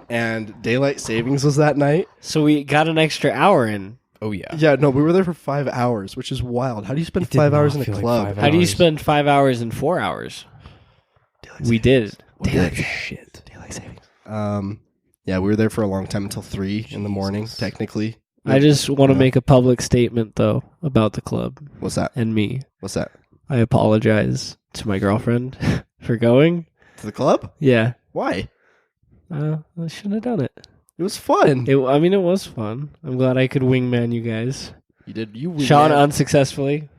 and daylight savings was that night.
So we got an extra hour in.
Oh yeah.
Yeah, no, we were there for 5 hours, which is wild. How do you spend
It did
5
not
hours in a
feel like
club?
5
How do you
hours.
spend 5 hours and 4 hours? We did.
Daylight shit.
Daylight savings. Yeah, we were there for a long time until 3 in the morning. Technically,
I just want to
Yeah.
make a public statement though about the club
what's that?
and me.
What's that?
I apologize to my girlfriend for going.
To the club?
Yeah,
Why?
I shouldn't have done it.
It was fun.
It was fun. I'm glad I could wingman you guys.
You did.
Sean unsuccessfully.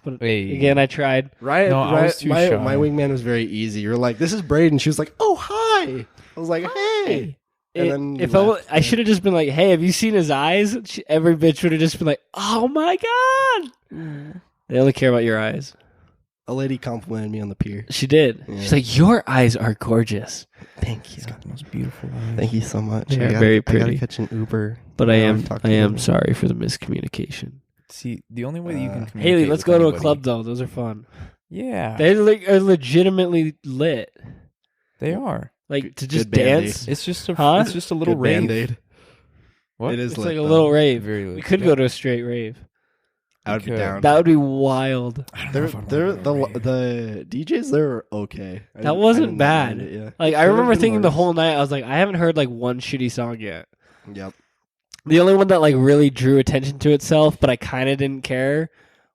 But
Hey.
again, I tried.
Ryan,
No, I
Ryan
was too
my
shy.
wingman was very easy. You're like, "This is Braden." She was like, "Oh, hi." I was like, "Hey." And then you
If I
left.
should have just been like, "Hey, have you seen his eyes?" Every bitch would have just been like, "Oh my god!" They only care about your eyes.
A lady complimented me on the pier.
She did.
Yeah.
She's like, "Your eyes are gorgeous."
Thank you.
He's got the most beautiful eyes.
Thank you so much.
Yeah,
I gotta,
very
I gotta
pretty.
catch an Uber.
But
Now
I
I'm talking
am
to
sorry for the miscommunication.
See, the only way that you can communicate
Haley, let's
with
go to a
anybody-
club though. Those are fun.
Yeah,
They are legitimately lit.
they are.
Like to just
Good Band-Aid.
dance.
It's just a
Huh?
it's just a little
Good
rave.
Band-Aid.
What?
It is
It's
lit,
like a
though.
little rave.
Very
We
lit.
could
Yeah.
go to a straight rave.
I would be
could.
down.
That would be wild.
I don't know
They're,
if I'd
they're,
wanna go to a
the
rave.
the DJs there are okay. I
That
didn't-
wasn't
I didn't
bad.
mind it, yeah.
Like I
Could've
remember
been
thinking the
worse.
whole night, I was like, I haven't heard like one shitty song yet.
Yep.
The only one that like really drew attention to itself, but I kind of didn't care,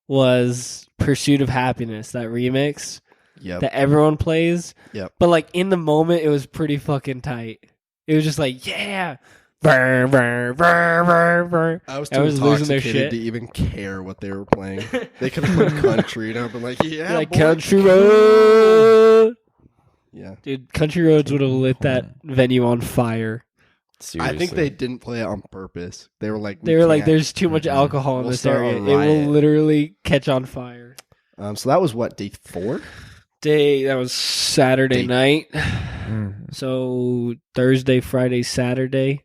was "Pursuit of Happiness," that remix
Yep.
that everyone plays.
Yep.
But like in the moment, it was pretty fucking tight. It was just like, yeah, brr, brr, brr, brr, brr.
I was
I
too
was losing their
intoxicated
shit.
to even care what they were playing. They could have put country, and I've been like, yeah,
Like
boy.
Country Road,
Yeah.
dude. Country Roads would have lit that venue on fire.
Seriously.
I think they didn't play it on purpose. They were like,
They
we
were like,
can't.
"There's too much alcohol in
We'll
this
start a
area. It will
riot."
literally catch on fire."
So that was what, day 4?
That was Saturday
Day-
night.
Mhm.
So Thursday, Friday, Saturday.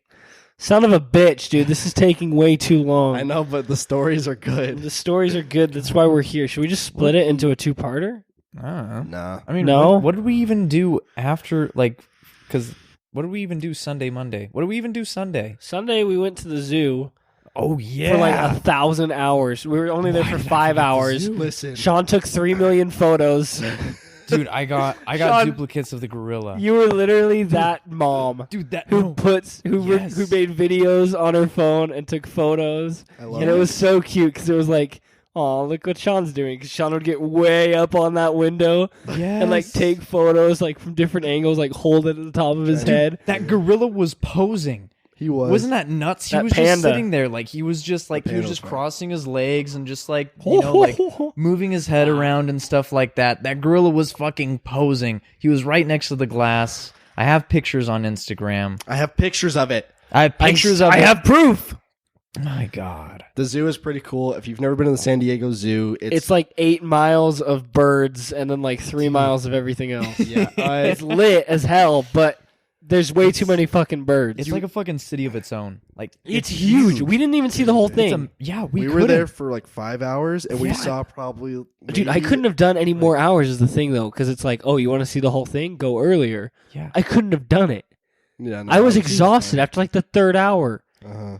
Son of a bitch, dude. This is taking way too long.
I know, but the stories are good.
The stories are good. That's why we're here. Should we just split it into a two-parter?
I don't know.
Nah.
I mean,
No?
what did we even do after, like, because what did we even do Sunday, Monday? What did we even do Sunday?
Sunday, we went to the zoo
Oh, yeah.
for like 1,000 hours. We were only there for 5 hours.
Listen.
Sean took 3 million photos.
Dude, I got
Sean,
duplicates of the gorilla.
You were literally that mom
Dude, that
who
Yes.
who made videos on her phone and took photos.
I love
And it was so cute because it was like, oh, look what Sean's doing. Because Sean would get way up on that window and like take photos like from different angles, like hold it at the top of his head.
That gorilla was posing.
He was.
Wasn't that nuts? He
That
was
panda.
just sitting there, like he was just like
The
he was
panda
just
was fine.
crossing his legs and just like like moving his head around and stuff like that. That gorilla was fucking posing. He was right next to the glass. I have pictures on Instagram.
I have pictures of it.
I have pictures of
I
it.
have proof.
My God.
The zoo is pretty cool. If you've never been to the San Diego Zoo,
It's like 8 miles of birds and then like 3 miles of everything else.
yeah.
It's lit as hell, but there's way too many fucking birds.
It's like a fucking city of its own. Like
It's huge. We didn't even see the whole thing.
we were there for like 5 hours, and we saw probably.
Dude, I
maybe-
couldn't have done any more hours is the thing, though, because it's like, oh, you want to see the whole thing? Go earlier.
Yeah.
I couldn't have done it.
Yeah, no,
I was exhausted after like the 3rd hour.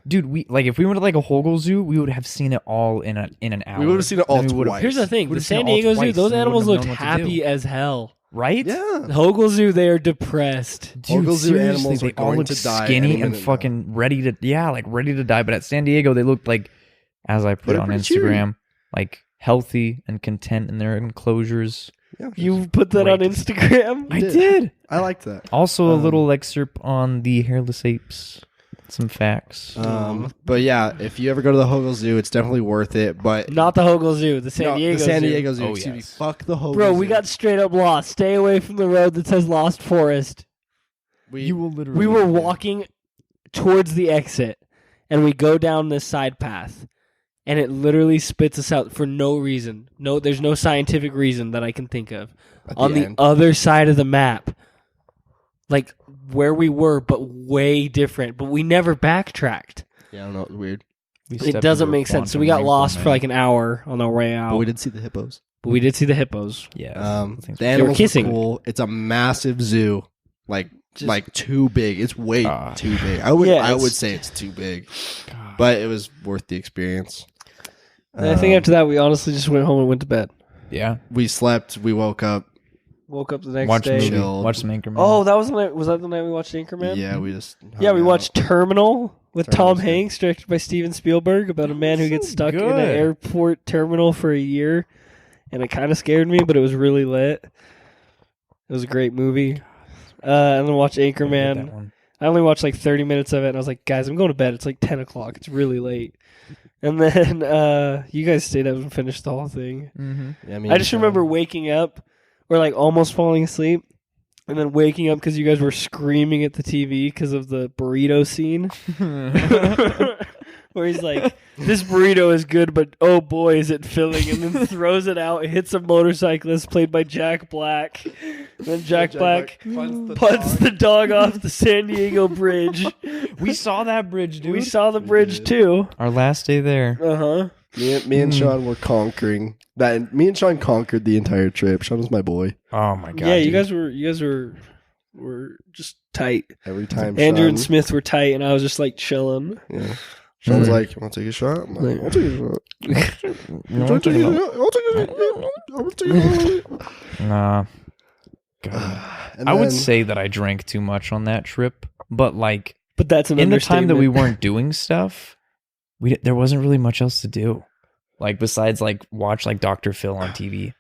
Dude, we like if we went to like a Hogle Zoo, we would have seen it all in an hour.
We would have seen it all
Then we would've-
twice.
Here's the thing.
Would've
The
seen
San
it all
Diego Zoo,
twice,
those
and we
animals
wouldn't
looked
have known what to
happy
do.
as hell.
right?
Yeah.
The Hogle Zoo, they are depressed.
Dude,
Hogle Zoo
seriously,
animals
they
are
all
going
look
to die
skinny
any
and
minute
fucking ready to die. But at San Diego, they looked like, as I put
They're
on
pretty
Instagram, like healthy and content in their enclosures.
Yeah.
You put that on
Great.
Instagram?
I
did.
did.
I liked that.
Also, a little excerpt on the hairless apes. Some facts.
But yeah, if you ever go to the Hogle Zoo, it's definitely worth it. But
Not the Hogle Zoo, the San
no,
Diego
the San
Zoo.
Diego Zoo.
Oh,
Excuse me.
yes.
Fuck the Hogle
Bro,
Zoo.
we got straight up lost. Stay away from the road that says Lost Forest.
You will literally.
We were walking towards the exit, and we go down this side path, and it literally spits us out for no reason. No, there's no scientific reason that I can think of.
At
On the
end.
other side of the map, like where we were, but way different. But we never backtracked.
Yeah, I don't know. It was weird.
It doesn't make sense. So we got lost for like an hour on our way out.
But we did see the hippos.
But we did see the hippos.
Yeah.
The animals
kissing.
are cool. It's a massive zoo. Like too big. It's way too big. I
Yeah,
would say it's too big. But it was worth the experience.
And I think after that, we honestly just went home and went to bed.
Yeah.
We slept, we woke up.
Woke up the next
Watch a
day.
movie.
Chilled.
Watch some Anchorman.
Oh, that was the night. Was that the night we watched Anchorman?
Yeah, we just
Yeah, we
hung
watched
out.
Terminal with Tom
Terminal's good.
Hanks, directed by Steven Spielberg, about a man who gets stuck in an
good.
airport terminal for a year, and it kind of scared me, but it was really lit. It was a great movie. And then watch
That
Anchorman.
one.
I only watched like 30 minutes of it, and I was like, guys, I'm going to bed. It's like 10 o'clock. It's really late. And then you guys stayed up and finished the whole thing.
Yeah,
I just remember waking up, or like almost falling asleep, and then waking up because you guys were screaming at the TV because of the burrito scene. Where he's like, this burrito is good, but oh boy, is it filling. And then throws it out, hits a motorcyclist played by Jack Black. And then Jack Black punts the dog off the San Diego Bridge.
We saw that bridge, dude.
We saw the bridge
did.
too.
Our last day there.
Uh-huh.
Me and Sean were conquering that. Me and Sean conquered the entire trip. Sean was my boy.
Oh my god.
Yeah, you
dude.
guys were just tight.
Every time
Andrew
Sean,
and Smith were tight, and I was just like chilling.
Yeah. Sean's like, you want to take a shot? I'm like, I'll take a shot. I'll take a shot. I'll take a shot.
Nah. God.
And
I would
then-
say that I drank too much on that trip, but like
But that's an
in the time that we
understatement.
weren't doing stuff, there wasn't really much else to do, like besides like watch like Dr. Phil on TV.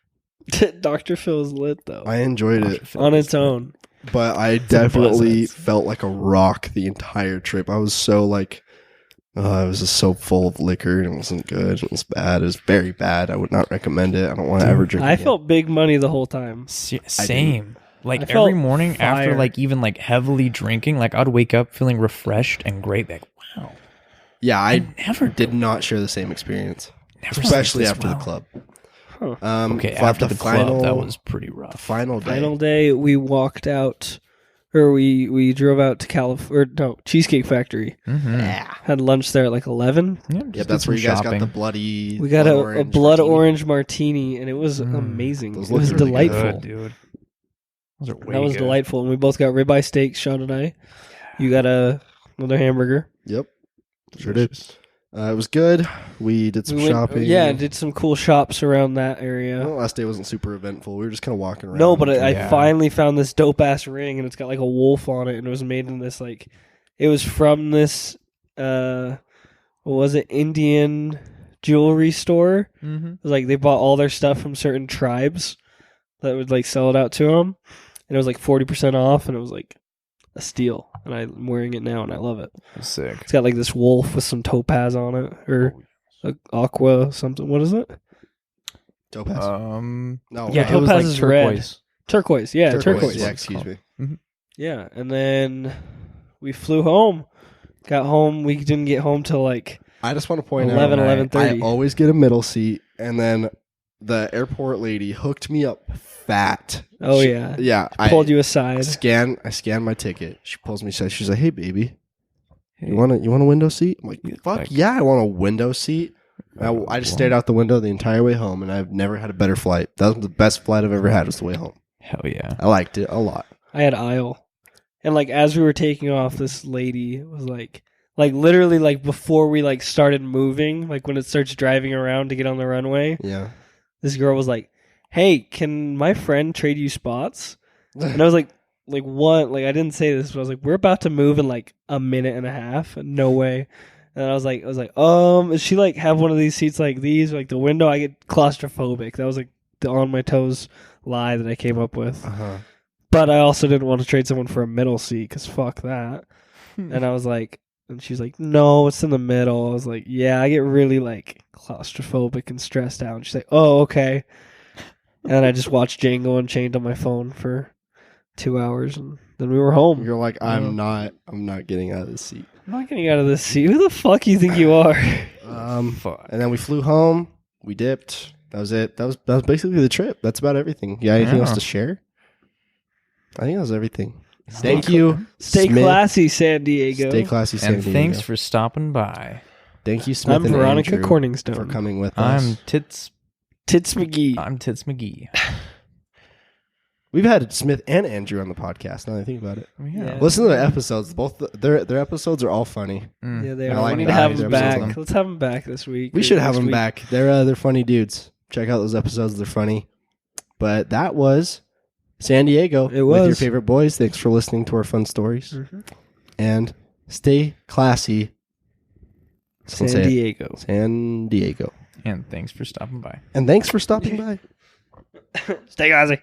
Dr. Phil's lit though.
I enjoyed
Dr.
it,
Phil
On
was
its own.
but I definitely
buzzes.
felt like a rock the entire trip. I was so like, I was just so full of liquor, and it wasn't good. It was bad. It was very bad. I would not recommend it. I don't want to ever drink.
I
again.
felt big money the whole time.
Same. Like
I felt
every morning after
fire.
like even like heavily drinking, like I'd wake up feeling refreshed and great. Like wow,
Yeah, I
never
did not share the same experience,
Never
especially
slept
after
this
the club.
Huh.
Okay,
for
after the
final,
club, that was pretty rough.
final day.
Final day, we walked out or we drove out to Cheesecake Factory.
Mm-hmm.
Had lunch there at like 11.
Yeah, that's where you guys got the bloody.
We got a blood
martini.
orange martini, and it was amazing.
Those
It
look
was
really
delightful.
Good, dude. Those are way
That was
good.
delightful, and we both got ribeye steaks, Sean and I. You got another hamburger.
Yep, sure did. It was good. We did some shopping.
Yeah, did some cool shops around that area.
Well, last day wasn't super eventful. We were just kind of walking around.
No, but I
Yeah.
finally found this dope ass ring, and it's got like a wolf on it, and it was made in this like, it was from this, what was it, Indian jewelry store.
Mm-hmm.
It was like they bought all their stuff from certain tribes that would like sell it out to them, and it was like 40% off, and it was like a steal. And I'm wearing it now, and I love it.
Sick.
It's got like this wolf with some topaz on it, or aqua something. What is it?
Topaz. No,
Yeah,
it was
topaz
like
is red.
turquoise.
Turquoise. Yeah, turquoise.
Yeah, excuse me.
Yeah, and then we flew home. Got home. We didn't get home till like
I just want to point
11,
out,
11:30.
I always get a middle seat, and then the airport lady hooked me up fat.
Oh yeah.
Yeah,
Pulled you
I
aside.
scan my ticket. She pulls me aside. She's like, "Hey, baby, you want a window seat?" I'm like, "Fuck yeah, I want a window seat." And I just stared out the window the entire way home, and I've never had a better flight. That was the best flight I've ever had. Was the way home.
Hell yeah.
I liked it a lot.
I had aisle, and like as we were taking off, this lady was like literally like before we like started moving, like when it starts driving around to get on the runway,
Yeah.
this girl was like, "Hey, can my friend trade you spots?" And I was like what? Like I didn't say this, but I was like, "We're about to move in like a minute and a half. No way." And I was like, does she like have one of these seats like these, like the window? I get claustrophobic. That was like the on my toes lie that I came up with.
Uh-huh.
But I also didn't want to trade someone for a middle seat because fuck that. And I was like, and she's like, "No, it's in the middle." I was like, "Yeah, I get really like claustrophobic and stressed out." And she's like, "Oh, okay." And I just watched Django Unchained on my phone for 2 hours, and then we were home.
You're like, I'm not getting out of this seat.
I'm not getting out of this seat. Who the fuck you think you are?
Fuck.
And then we flew home. We dipped. That was it. That was basically the trip. That's about everything. You got anything else to share? I think that was everything. Thank you.
Stay
Smith.
classy, San Diego.
Stay classy, San
And
Diego.
thanks for stopping by.
Thank you, Smith
I'm
and
Veronica
Andrew,
Corningstone.
for coming with us.
I'm Tits
McGee.
McGee.
We've had Smith and Andrew on the podcast. Now that I think about it,
Yeah.
listen to the episodes. Both their episodes are all funny.
Yeah, they
I
are.
like
We need to
that.
have
These
them back.
episodes.
Let's have them back this week.
We
or
should have
next
them
week.
back. They're funny dudes. Check out those episodes. They're funny. But that was San Diego.
It
with your
was.
favorite boys. Thanks for listening to our fun stories.
Mhm.
And stay classy.
San
Say it.
Diego.
San Diego.
And thanks for stopping by.
And thanks for stopping by.
Stay classy.